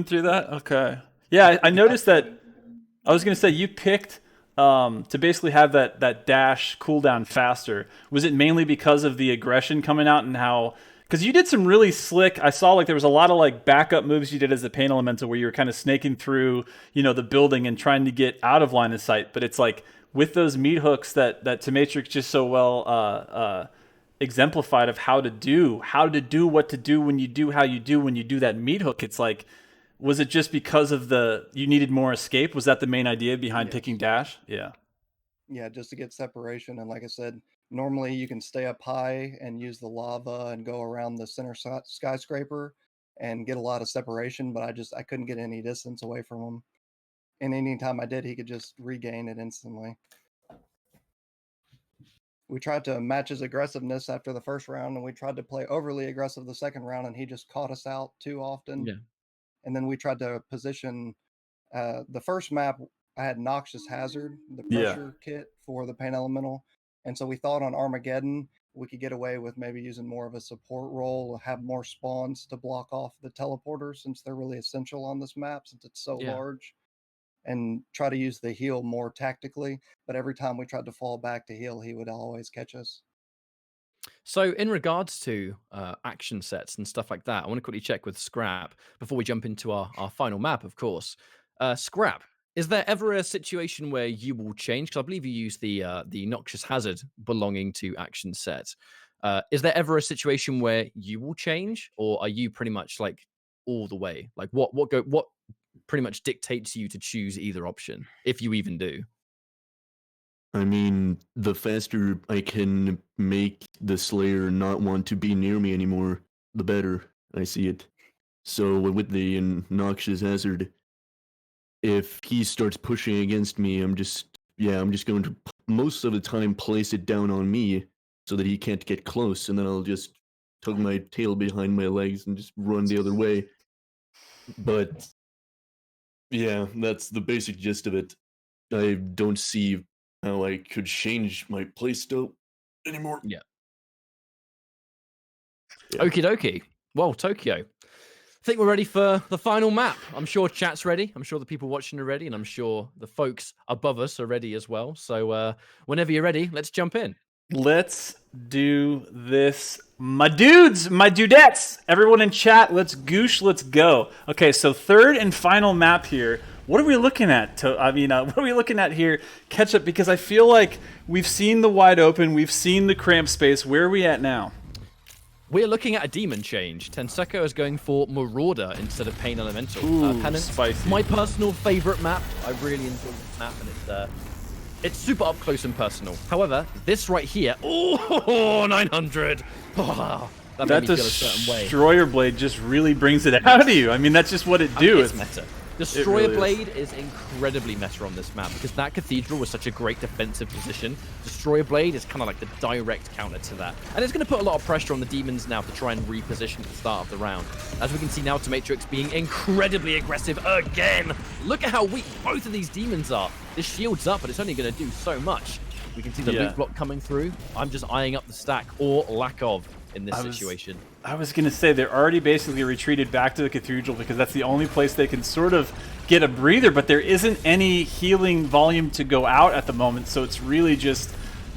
through that. Okay. Yeah, I noticed that. I was going to say you picked to basically have that dash cooldown faster. Was it mainly because of the aggression coming out and how? Because you did some really slick. I saw like there was a lot of like backup moves you did as a pain elemental where you were kind of snaking through, the building and trying to get out of line of sight. But it's like with those meat hooks that Tomatrix just so well exemplified of how to do what to do when you do how you do when you do that meat hook. It's like, was it just because of you needed more escape? Was that the main idea behind picking dash? Yeah. Yeah, just to get separation. And like I said, normally you can stay up high and use the lava and go around the center skyscraper and get a lot of separation, but I couldn't get any distance away from him. And anytime I did, he could just regain it instantly. We tried to match his aggressiveness after the first round, and we tried to play overly aggressive the second round, and he just caught us out too often. Yeah. And then we tried to position the first map. I had Noxious Hazard, the pressure kit for the Pain Elemental. And so we thought on Armageddon, we could get away with maybe using more of a support role, have more spawns to block off the teleporters since they're really essential on this map since it's so large, and try to use the heal more tactically. But every time we tried to fall back to heal, he would always catch us. So in regards to action sets and stuff like that, I want to quickly check with Scrap before we jump into our final map, of course. Scrap, is there ever a situation where you will change? Because I believe you use the Noxious Hazard belonging to action set. Is there ever a situation where you will change, or are you pretty much like all the way? Like what pretty much dictates you to choose either option, if you even do? I mean, the faster I can make the Slayer not want to be near me anymore, the better I see it. So with the Noxious Hazard, if he starts pushing against me, I'm just going to most of the time place it down on me so that he can't get close, and then I'll just tug my tail behind my legs and just run the other way. But yeah, that's the basic gist of it. I don't see how I could change my playstyle anymore. Yeah. Yeah. Okie dokie. Well, Tokyo, I think we're ready for the final map. I'm sure chat's ready. I'm sure the people watching are ready, and I'm sure the folks above us are ready as well. So whenever you're ready, let's jump in. Let's do this. My dudes, my dudettes, everyone in chat, let's goosh, let's go. Okay, so third and final map here. What are we looking at? What are we looking at here? Ketchup, because I feel like we've seen the wide open, we've seen the cramped space. Where are we at now? We're looking at a demon change. Tenseko is going for Marauder instead of Pain Elemental. Ooh, Penance, spicy. my personal favorite map. I really enjoy this map, and it's super up close and personal. However, this right here, 900. That made me feel a certain way. Destroyer Blade just really brings it out of you. I mean, that's just what it do. It's meta. Destroyer really Blade is incredibly meta on this map because that Cathedral was such a great defensive position. Destroyer Blade is kind of like the direct counter to that. And it's going to put a lot of pressure on the demons now to try and reposition at the start of the round. As we can see now, Tomatrix being incredibly aggressive again. Look at how weak both of these demons are. This shield's up, but it's only going to do so much. We can see the loot block coming through. I'm just eyeing up the stack or lack of in this situation. I was going to say they're already basically retreated back to the Cathedral because that's the only place they can sort of get a breather, but there isn't any healing volume to go out at the moment, so it's really just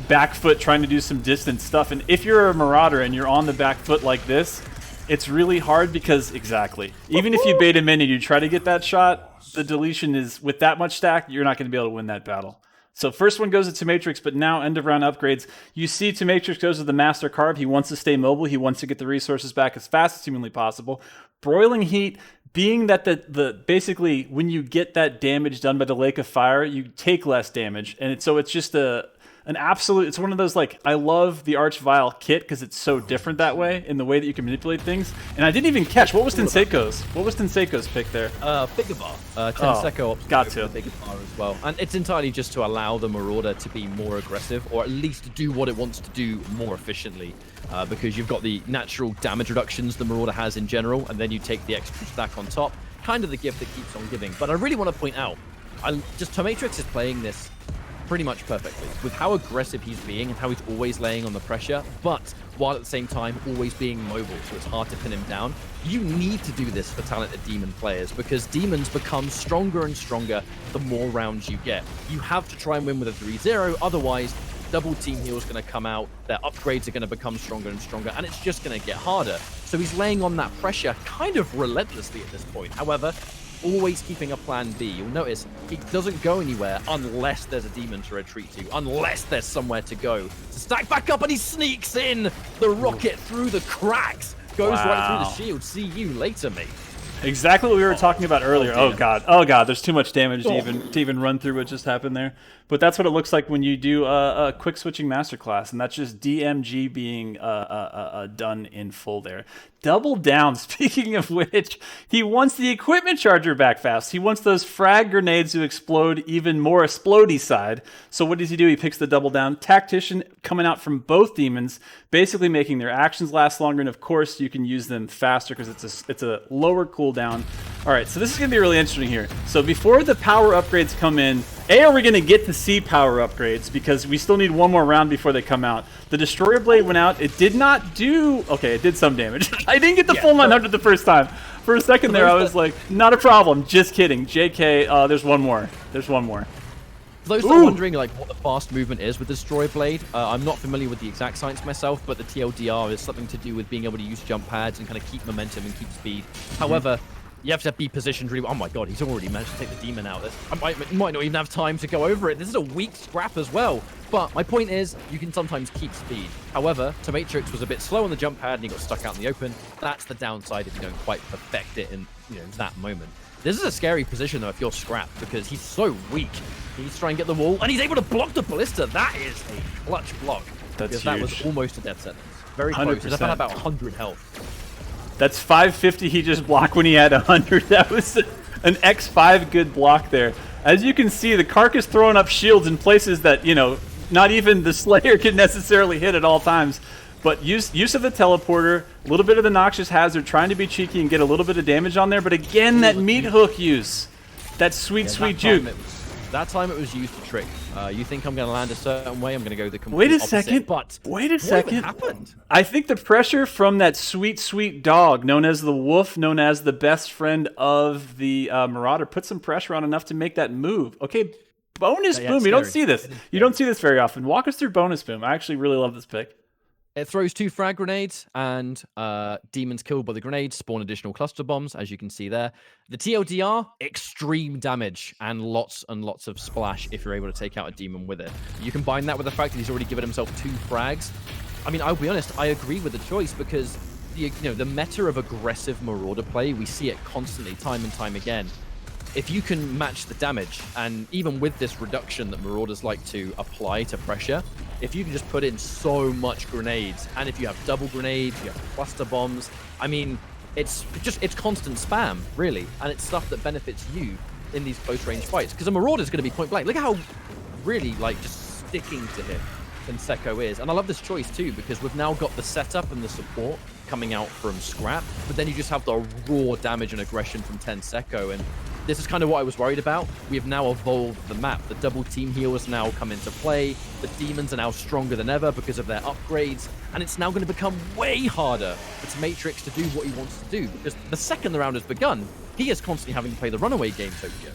back foot trying to do some distance stuff. And if you're a Marauder and you're on the back foot like this, it's really hard because, even if you bait him in and you try to get that shot, the deletion is, with that much stack, you're not going to be able to win that battle. So first one goes to Tomatrix, but now end of round upgrades. You see Tomatrix goes to the Master Carve. He wants to stay mobile. He wants to get the resources back as fast as humanly possible. Broiling Heat, being that basically when you get that damage done by the Lake of Fire, you take less damage. And it's just an absolute, it's one of those, like, I love the Archvile kit because it's so different that way in the way that you can manipulate things. And I didn't even catch, what was Tenseko's pick there? Bigger bar. Tenseko got to. Bigger bar as well. And it's entirely just to allow the Marauder to be more aggressive, or at least do what it wants to do more efficiently. Because you've got the natural damage reductions the Marauder has in general, and then you take the extra stack on top. Kind of the gift that keeps on giving. But I really want to point out, Tomatrix is playing this pretty much perfectly with how aggressive he's being and how he's always laying on the pressure, but while at the same time always being mobile, so it's hard to pin him down. You need to do this for talented demon players because demons become stronger and stronger the more rounds you get. You have to try and win with a 3-0, otherwise double team heal is going to come out, their upgrades are going to become stronger and stronger, and it's just going to get harder. So he's laying on that pressure kind of relentlessly at this point. However, always keeping a plan B. You'll notice he doesn't go anywhere unless there's a demon to retreat to, unless there's somewhere to go. To stack back up, and he sneaks in the rocket through the cracks. Goes right through the shield. See you later, mate. Exactly what we were talking about earlier. Oh god, there's too much damage to even run through what just happened there. But that's what it looks like when you do a quick switching masterclass, and that's just DMG being done in full there. Double down. Speaking of which, he wants the equipment charger back fast. He wants those frag grenades to explode even more explodey side. So what does he do? He picks the double down. Tactician coming out from both demons, basically making their actions last longer, and of course you can use them faster because it's a lower cooldown. All right, so this is going to be really interesting here. So before the power upgrades come in, are we going to get to see power upgrades? Because we still need one more round before they come out. The Destroyer Blade went out. It did not do... Okay, it did some damage. I didn't get the full 900 the first time. For a second there, I was like, not a problem. Just kidding. JK, there's one more. There's one more. For those that are wondering like what the fast movement is with the Destroyer Blade, I'm not familiar with the exact science myself, but the TLDR is something to do with being able to use jump pads and kind of keep momentum and keep speed. However, you have to be positioned really well. Oh my god, he's already managed to take the demon out. I might not even have time to go over it. This is a weak scrap as well. But my point is, you can sometimes keep speed. However, Tomatrix was a bit slow on the jump pad and he got stuck out in the open. That's the downside if you don't quite perfect it in that moment. This is a scary position, though, if you're Scrap, because he's so weak. He's trying to get the wall, and he's able to block the ballista. That is a clutch block. That's That was huge. almost a death sentence. Very close. He's about 100 health. That's 550 he just blocked when he had 100. That was an X5 good block there. As you can see, the Carcass throwing up shields in places that, you know, not even the Slayer can necessarily hit at all times. But use of the teleporter, a little bit of the Noxious Hazard, trying to be cheeky and get a little bit of damage on there. But again, that meat hook use. That sweet juke. That time it was used to trick. You think I'm going to land a certain way, I'm going to go the complete Wait a opposite, second. But Wait a what second. even happened? I think the pressure from that sweet dog, known as the Wolf, known as the best friend of the Marauder, put some pressure on enough to make that move. Okay, bonus boom. You don't see this. You don't see this very often. Walk us through bonus boom. I actually really love this pick. It throws 2 frag grenades, and demons killed by the grenades spawn additional cluster bombs, as you can see there. The TLDR, extreme damage and lots of splash if you're able to take out a demon with it. You combine that with the fact that he's already given himself 2 frags. I mean, I'll be honest, I agree with the choice because the meta of aggressive Marauder play, we see it constantly, time and time again. If you can match the damage, and even with this reduction that Marauders like to apply to pressure, if you can just put in so much grenades, and if you have double grenades, you have cluster bombs, I mean, it's constant spam, really, and it's stuff that benefits you in these close range fights, because a Marauder is going to be point blank. Look at how really, like, just sticking to him Tenseko is. And I love this choice, too, because we've now got the setup and the support coming out from Scrap, but then you just have the raw damage and aggression from Tenseko, and this is kind of what I was worried about. We have now evolved the map. The double team healers now come into play. The demons are now stronger than ever because of their upgrades. And it's now going to become way harder for Tomatrix to do what he wants to do. Because the second the round has begun, he is constantly having to play the runaway game, Tokyo.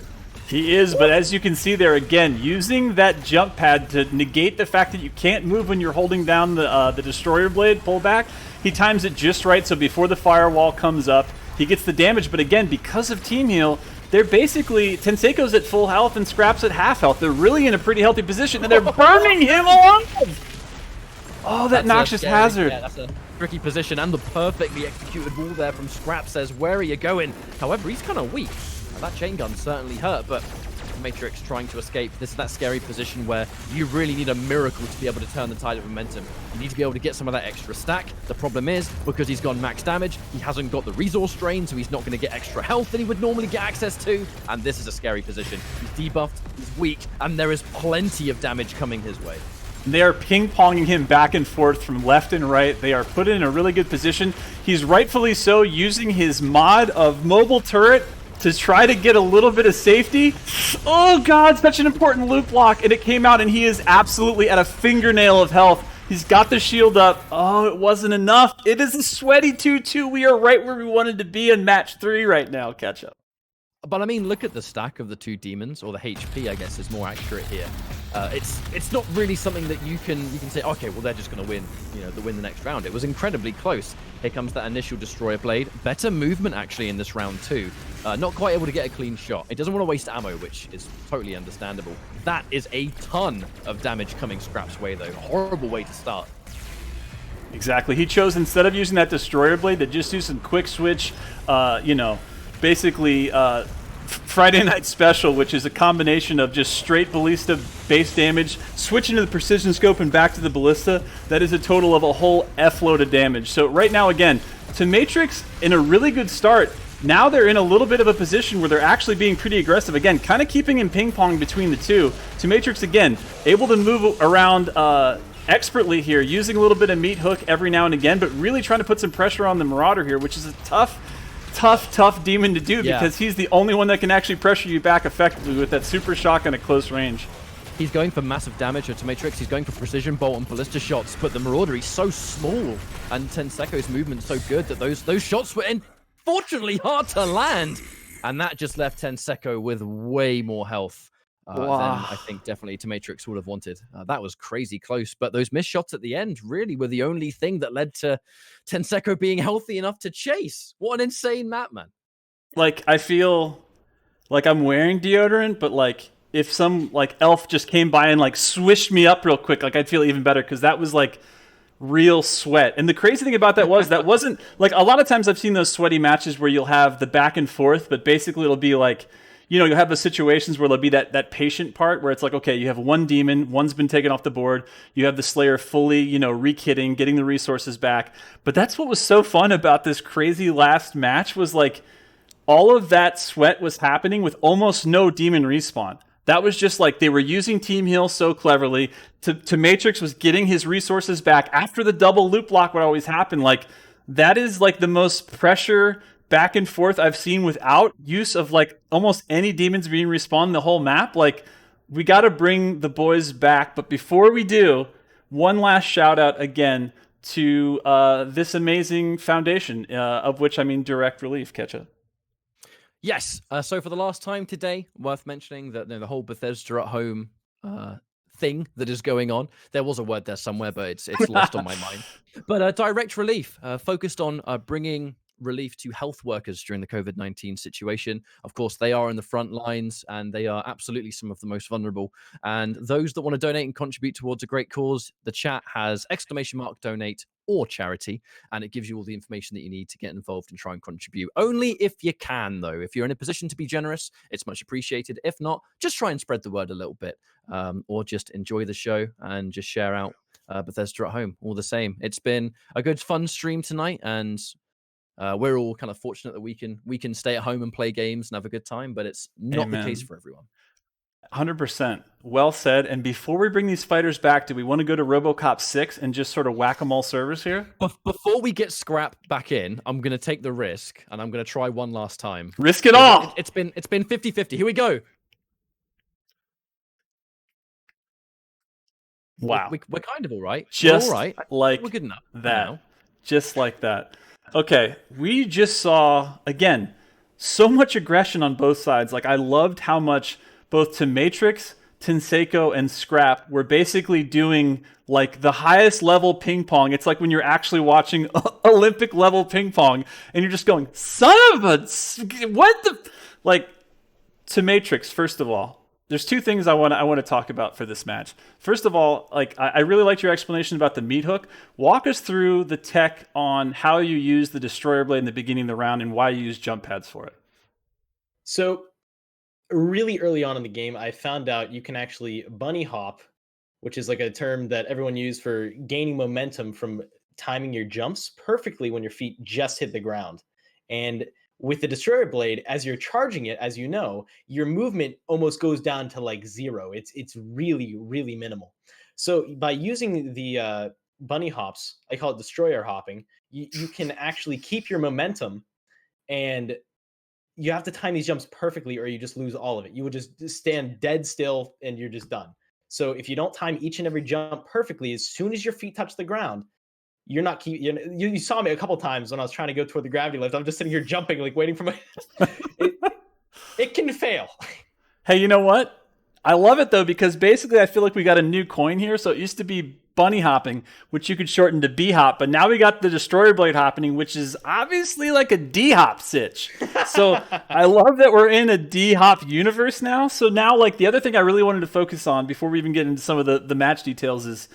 He is, but as you can see there again, using that jump pad to negate the fact that you can't move when you're holding down the Destroyer Blade pullback, he times it just right so before the firewall comes up, he gets the damage. But again, because of Team Heal, they're basically, Tenseko's at full health and Scrap's at half health. They're really in a pretty healthy position, and they're burning him alive! Oh, that Noxious Hazard. Yeah, that's a tricky position, and the perfectly executed wall there from Scrap says, where are you going? However, he's kind of weak. That chain gun certainly hurt, but Matrix trying to escape. This is that scary position where you really need a miracle to be able to turn the tide of momentum. You need to be able to get some of that extra stack. The problem is, because he's gone max damage, he hasn't got the resource drain, so he's not going to get extra health that he would normally get access to. And this is a scary position. He's debuffed, he's weak, and there is plenty of damage coming his way. They are ping-ponging him back and forth from left and right. They are put in a really good position. He's rightfully so using his mod of mobile turret to try to get a little bit of safety. Oh god, such an important loop block, and it came out, and he is absolutely at a fingernail of health. He's got the shield up. Oh, it wasn't enough. It is a sweaty 2-2. We are right where we wanted to be in match 3 right now. Catch up. But I mean, look at the stack of the 2 demons, or the HP, I guess, is more accurate here. It's not really something that you can say, okay, well, they're just going to win, win the next round. It was incredibly close. Here comes that initial Destroyer Blade. Better movement, actually, in this round, too. Not quite able to get a clean shot. It doesn't want to waste ammo, which is totally understandable. That is a ton of damage coming Scrap's way, though. Horrible way to start. Exactly. He chose, instead of using that Destroyer Blade, to just do some quick switch, basically Friday Night Special, which is a combination of just straight ballista base damage, switching to the precision scope and back to the ballista. That is a total of a whole F-load of damage. So right now, again, Tomatrix in a really good start. Now they're in a little bit of a position where they're actually being pretty aggressive. Again, kind of keeping in ping-pong between the two. Tomatrix, again, able to move around expertly here, using a little bit of meat hook every now and again, but really trying to put some pressure on the Marauder here, which is a tough demon to do, because he's the only one that can actually pressure you back effectively with that super shotgun at close range. He's going for massive damage to Tomatrix. He's going for precision bolt and ballista shots, but the Marauder, he's so small, and Tenseko's movement so good that those shots were unfortunately hard to land, and that just left Tenseko with way more health than I think definitely Tomatrix would have wanted. That was crazy close, but those missed shots at the end really were the only thing that led to Tenseko being healthy enough to chase. What an insane map, man. Like, I feel like I'm wearing deodorant, but like if some like elf just came by and like swished me up real quick, like I'd feel even better, because that was like real sweat. And the crazy thing about that wasn't like a lot of times I've seen those sweaty matches where you'll have the back and forth, but basically it'll be like, you know, you'll have the situations where there'll be that patient part where it's like, okay, you have one demon, one's been taken off the board, you have the Slayer fully, you know, re-kitting, getting the resources back. But that's what was so fun about this crazy last match was like all of that sweat was happening with almost no demon respawn. That was just like they were using Team Heal so cleverly. Tomatrix was getting his resources back after the double loop block would always happen. Like that is like the most pressure back and forth I've seen without use of like almost any demons being respawned the whole map. Like we got to bring the boys back. But before we do, one last shout out again to this amazing foundation, of which I mean Direct Relief, Ketcha. Yes. So for the last time today, worth mentioning that the whole Bethesda at home thing that is going on. There was a word there somewhere, but it's lost on my mind. But Direct Relief focused on bringing relief to health workers during the COVID-19 situation. Of course, they are in the front lines and they are absolutely some of the most vulnerable. And those that want to donate and contribute towards a great cause, the chat has !donate or charity, and it gives you all the information that you need to get involved and try and contribute. Only if you can, though. If you're in a position to be generous, it's much appreciated. If not, just try and spread the word a little bit, or just enjoy the show and just share out Bethesda at home. All the same, it's been a good, fun stream tonight, and we're all kind of fortunate that we can stay at home and play games and have a good time, but it's not the case for everyone. 100%. Well said. And before we bring these fighters back, do we want to go to RoboCop 6 and just sort of whack-a-mole servers here? Before we get Scrap back in, I'm going to take the risk, and I'm going to try one last time. Risk it all! It's been 50-50. Here we go. Wow. We're kind of all right. Just we're all right. like we're good enough. that. Just like that. Okay, we just saw, again, so much aggression on both sides. Like, I loved how much both Tomatrix, Tenseko, and Scrap were basically doing, like, the highest level ping pong. It's like when you're actually watching Olympic level ping pong, and you're just going, son of a... What the... Like, Tomatrix, first of all, there's two things I want to talk about for this match. First of all, like I really liked your explanation about the meat hook. Walk us through the tech on how you use the Destroyer Blade in the beginning of the round and why you use jump pads for it. So really early on in the game, I found out you can actually bunny hop, which is like a term that everyone used for gaining momentum from timing your jumps perfectly when your feet just hit the ground. And with the Destroyer Blade, as you're charging it, as you know, your movement almost goes down to like zero. It's really, really minimal. So by using the bunny hops, I call it Destroyer hopping, you can actually keep your momentum, and you have to time these jumps perfectly or you just lose all of it. You would just stand dead still and you're just done. So if you don't time each and every jump perfectly, as soon as your feet touch the ground, you're not you saw me a couple times when I was trying to go toward the gravity lift. I'm just sitting here jumping, like waiting for my it can fail. Hey, you know what? I love it though, because basically I feel like we got a new coin here. So it used to be bunny hopping, which you could shorten to B hop, but now we got the Destroyer Blade hopping, which is obviously like a D hop sitch. So I love that we're in a D hop universe now. So now, like, the other thing I really wanted to focus on before we even get into some of the match details is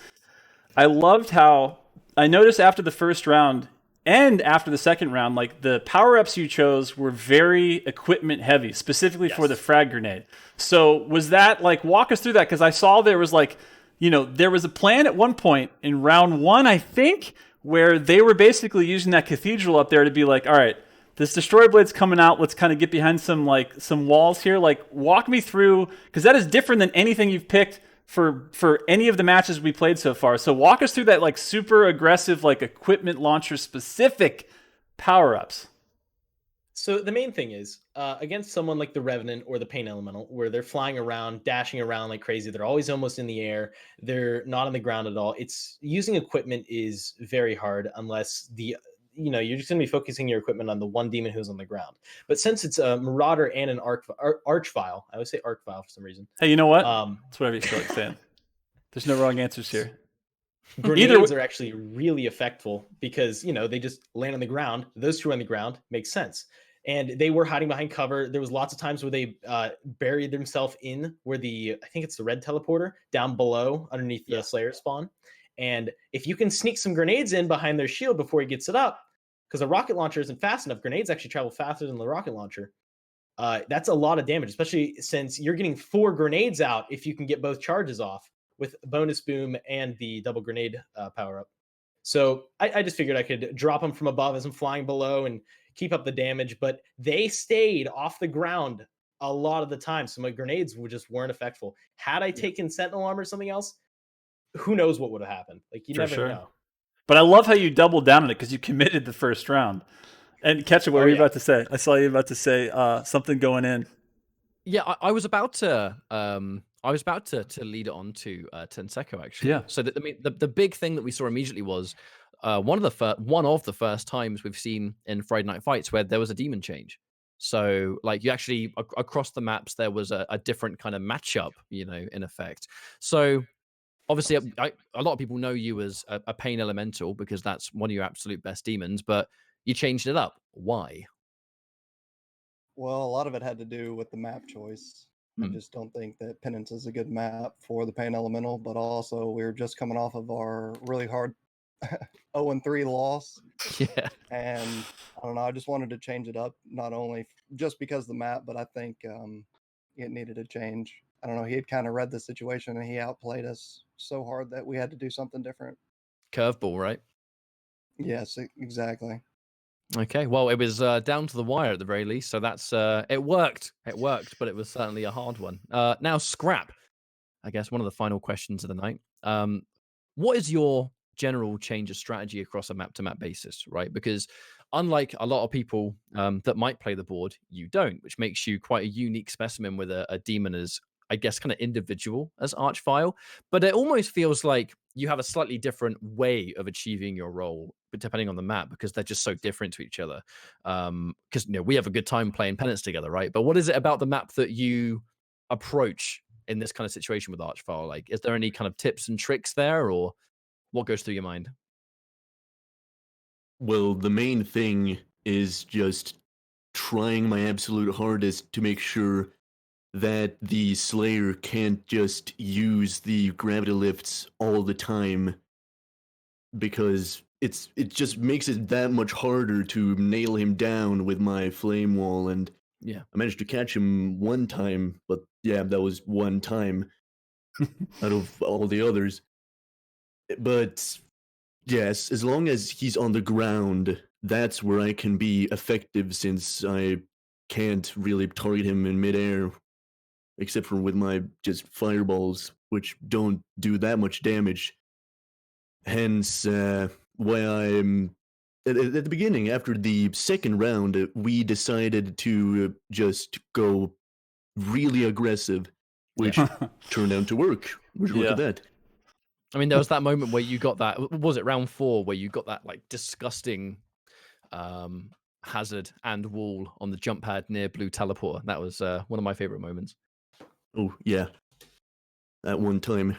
I loved how I noticed after the first round and after the second round, like the power-ups you chose were very equipment heavy, specifically for the frag grenade. So was that, like, walk us through that? Because I saw there was like, you know, there was a plan at one point in round one, I think, where they were basically using that cathedral up there to be like, all right, this Destroyer Blade's coming out. Let's kind of get behind some walls here. Like, walk me through, because that is different than anything you've picked for any of the matches we played so far. So walk us through that, like, super aggressive, like, equipment launcher specific power-ups. So the main thing is, against someone like the Revenant or the Pain Elemental, where they're flying around, dashing around like crazy, they're always almost in the air, they're not on the ground at all. It's using equipment is very hard unless you're just going to be focusing your equipment on the one demon who's on the ground. But since it's a Marauder and an Archvile, I would say Archvile for some reason. Hey, you know what? It's whatever you feel like saying. There's no wrong answers here. Grenades are actually really effective because, they just land on the ground. Those two on the ground makes sense. And they were hiding behind cover. There was lots of times where they buried themselves in where I think it's the red teleporter down below underneath the Slayer spawn. And if you can sneak some grenades in behind their shield before he gets it up, because a rocket launcher isn't fast enough, grenades actually travel faster than the rocket launcher. That's a lot of damage, especially since you're getting 4 grenades out if you can get both charges off with bonus boom and the double grenade power up. So I just figured I could drop them from above as I'm flying below and keep up the damage, but they stayed off the ground a lot of the time. So my grenades just weren't effective. Had I taken Sentinel Armor or something else, who knows what would have happened? Like, you never know. But I love how you doubled down on it because you committed the first round. And Ketchup, what were you about to say? I saw you about to say something going in. Yeah, I was about to lead it on to Tenseko actually. Yeah. So the big thing that we saw immediately was one of the first times we've seen in Friday Night Fights where there was a demon change. So like you actually across the maps there was a different kind of matchup, in effect. So obviously a lot of people know you as a Pain Elemental because that's one of your absolute best demons, but you changed it up. Why? Well, a lot of it had to do with the map choice. I just don't think that Penance is a good map for the Pain Elemental, but also we were just coming off of our really hard 0-3 loss. Yeah. And I don't know, I just wanted to change it up, not only just because of the map, but I think it needed a change. I don't know, he had kind of read the situation and he outplayed us so hard that we had to do something different. Curveball, right? Yes, exactly. Okay, well, it was down to the wire at the very least, so that's it worked. It worked, but it was certainly a hard one. Now, Scrap, I guess one of the final questions of the night. What is your general change of strategy across a map-to-map basis, right? Because unlike a lot of people that might play the board, you don't, which makes you quite a unique specimen with a demon as, I guess, kind of individual as Archvile. But it almost feels like you have a slightly different way of achieving your role, but depending on the map, because they're just so different to each other. Because we have a good time playing Penance together, right? But what is it about the map that you approach in this kind of situation with Archvile? Like, is there any kind of tips and tricks there, or what goes through your mind? Well, the main thing is just trying my absolute hardest to make sure that the Slayer can't just use the gravity lifts all the time, because it just makes it that much harder to nail him down with my flame wall. And Yeah, I managed to catch him one time, but yeah, that was one time out of all the others. But yes, as long as he's on the ground, that's where I can be effective, since I can't really target him in midair, except for with my just fireballs, which don't do that much damage. Hence, why I'm at the beginning, after the second round, we decided to just go really aggressive, which turned out to work. Look at that. I mean, there was that moment where you got that. Was it round 4 where you got that like disgusting hazard and wall on the jump pad near Blue Teleporter? That was one of my favorite moments. Oh yeah, at one time.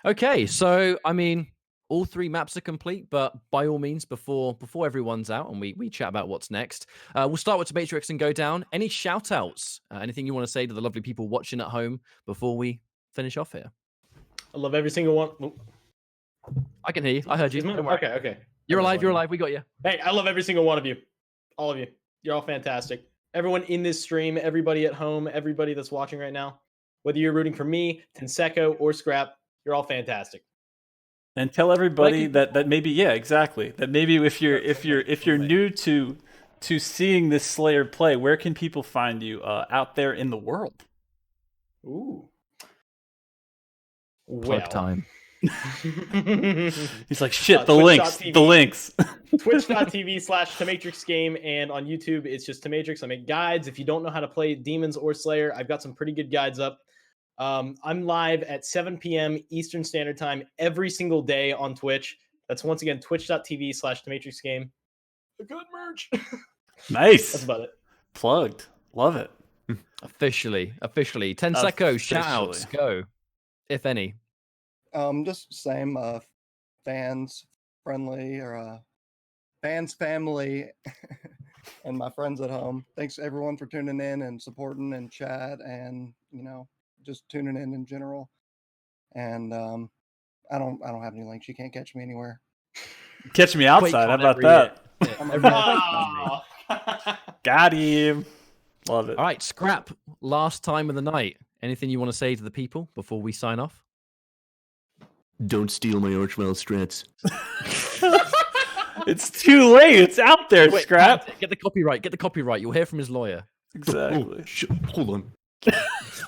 Okay, so I mean, all 3 maps are complete, but by all means, before everyone's out and we chat about what's next, we'll start with Tomatrix and go down. Any shout outs? Anything you want to say to the lovely people watching at home before we finish off here? I love every single one. I can hear you. I heard you. Don't worry. Okay. You're alive. You're alive. We got you. Hey, I love every single one of you. All of you. You're all fantastic. Everyone in this stream, everybody at home, everybody that's watching right now, whether you're rooting for me, Tenseko, or Scrap, you're all fantastic. And tell everybody that maybe, yeah, exactly. That maybe if you're new to seeing this Slayer play, where can people find you out there in the world? Ooh. Plug time. He's like, shit, the links. Twitch.tv/Tomatrix game, and on YouTube it's just Tomatrix. I make guides. If you don't know how to play demons or Slayer, I've got some pretty good guides up. I'm live at 7 p.m. Eastern Standard Time every single day on Twitch. That's once again twitch.tv/Tomatrix game. The good merch. Nice. That's about it. Plugged. Love it. Officially. Tenseko, shout outs. Go. If any. Just same fans friendly, or fans family and my friends at home. Thanks everyone for tuning in and supporting and chat and just tuning in general. And I don't have any links. You can't catch me anywhere. Catch me outside. How QuakeCon about every that? year. I'm Every a- Oh. Got him. Love it. All right, Scrap. Last time of the night. Anything you want to say to the people before we sign off? Don't steal my Archvile strats. It's too late. It's out there, Wait, Scrap. Get the copyright. Get the copyright. You'll hear from his lawyer. Exactly. Hold on.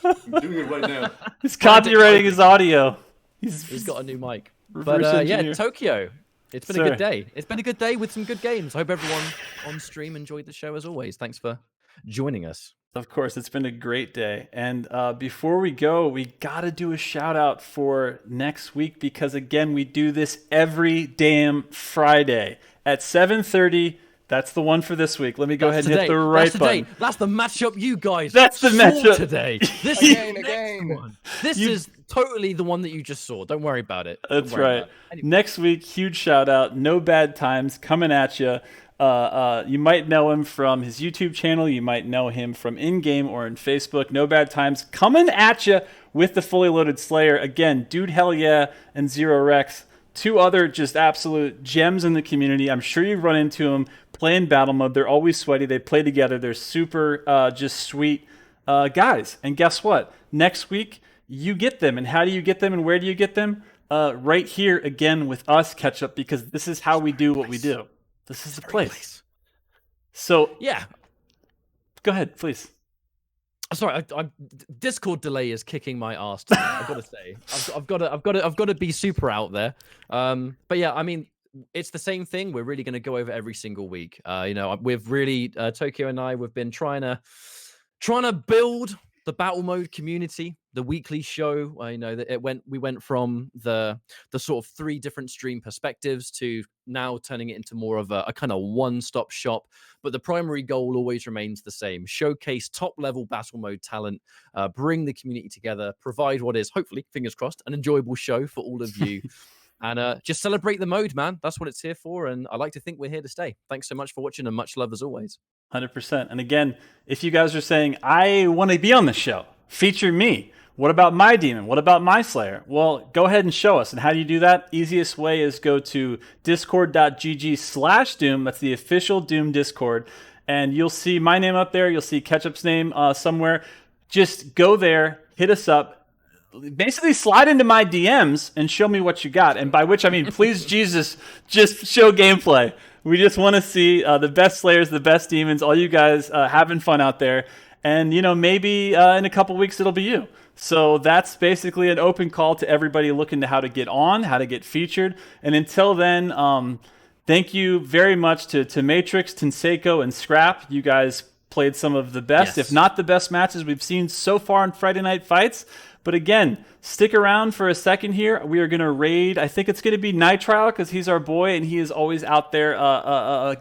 I'm doing it right now. He's copywriting his audio. He's got a new mic. reverse But yeah, engineer. Tokyo. It's been a Sir. good day. It's been a good day with some good games. I hope everyone on stream enjoyed the show as always. Thanks for joining us. Of course, it's been a great day. And before we go, we got to do a shout out for next week because, again, we do this every damn Friday at 7:30. That's the one for this week. Let me go ahead and hit the right button. That's the matchup you guys That's the saw matchup. today. This Again, is again. next one. This You- is totally the one that you just saw. Don't worry about it. Don't That's worry right. about it. Anyway, Next week, huge shout out. No Bad Times coming at you. You might know him from his YouTube channel. You might know him from in-game or in Facebook. No Bad Times coming at you with the fully loaded Slayer. Again, Dude Hell Yeah and Zero Rex. Two other just absolute gems in the community. I'm sure you've run into them playing battle mode. They're always sweaty. They play together. They're super just sweet guys. And guess what? Next week, you get them. And how do you get them and where do you get them? Right here again with us, Catch Up, because this is how we do what we do. This is the place. So yeah. go ahead, please. Sorry, Discord delay is kicking my ass today, I've got to say. I've got to be super out there. But yeah, I mean, it's the same thing. We're really going to go over every single week. You know, we've really Tokyo and I, we've been trying to build the battle mode community, the weekly show. You know, that we went from the sort of 3 different stream perspectives to now turning it into more of a kind of one-stop shop. But the primary goal always remains the same: showcase top-level battle mode talent, bring the community together, provide what is hopefully, fingers crossed, an enjoyable show for all of you. And just celebrate the mode, man. That's what it's here for. And I like to think we're here to stay. Thanks so much for watching and much love as always. 100%. And again, if you guys are saying, I want to be on the show, feature me. What about my demon? What about my Slayer? Well, go ahead and show us. And how do you do that? Easiest way is go to discord.gg/Doom. That's the official Doom Discord. And you'll see my name up there. You'll see Ketchup's name somewhere. Just go there, hit us up. Basically slide into my DMs and show me what you got. And by which I mean, please, Jesus, just show gameplay. We just want to see the best Slayers, the best demons, all you guys having fun out there. And, you know, maybe in a couple weeks it'll be you. So that's basically an open call to everybody looking to how to get on, how to get featured. And until then, thank you very much to Tomatrix, Tenseko, and Scrap. You guys played some of the best, Yes. if not the best matches we've seen so far on Friday Night Fights. But again, stick around for a second here. We are going to raid. I think it's going to be Nitrile because he's our boy and he is always out there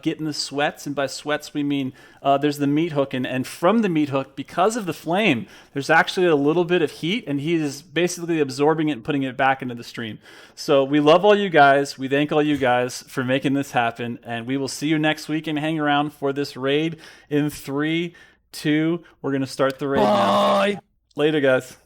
getting the sweats. And by sweats, we mean there's the meat hook. And from the meat hook, because of the flame, there's actually a little bit of heat. And he is basically absorbing it and putting it back into the stream. So we love all you guys. We thank all you guys for making this happen. And we will see you next week and hang around for this raid in 3, 2. We're going to start the raid now. Bye. Later, guys.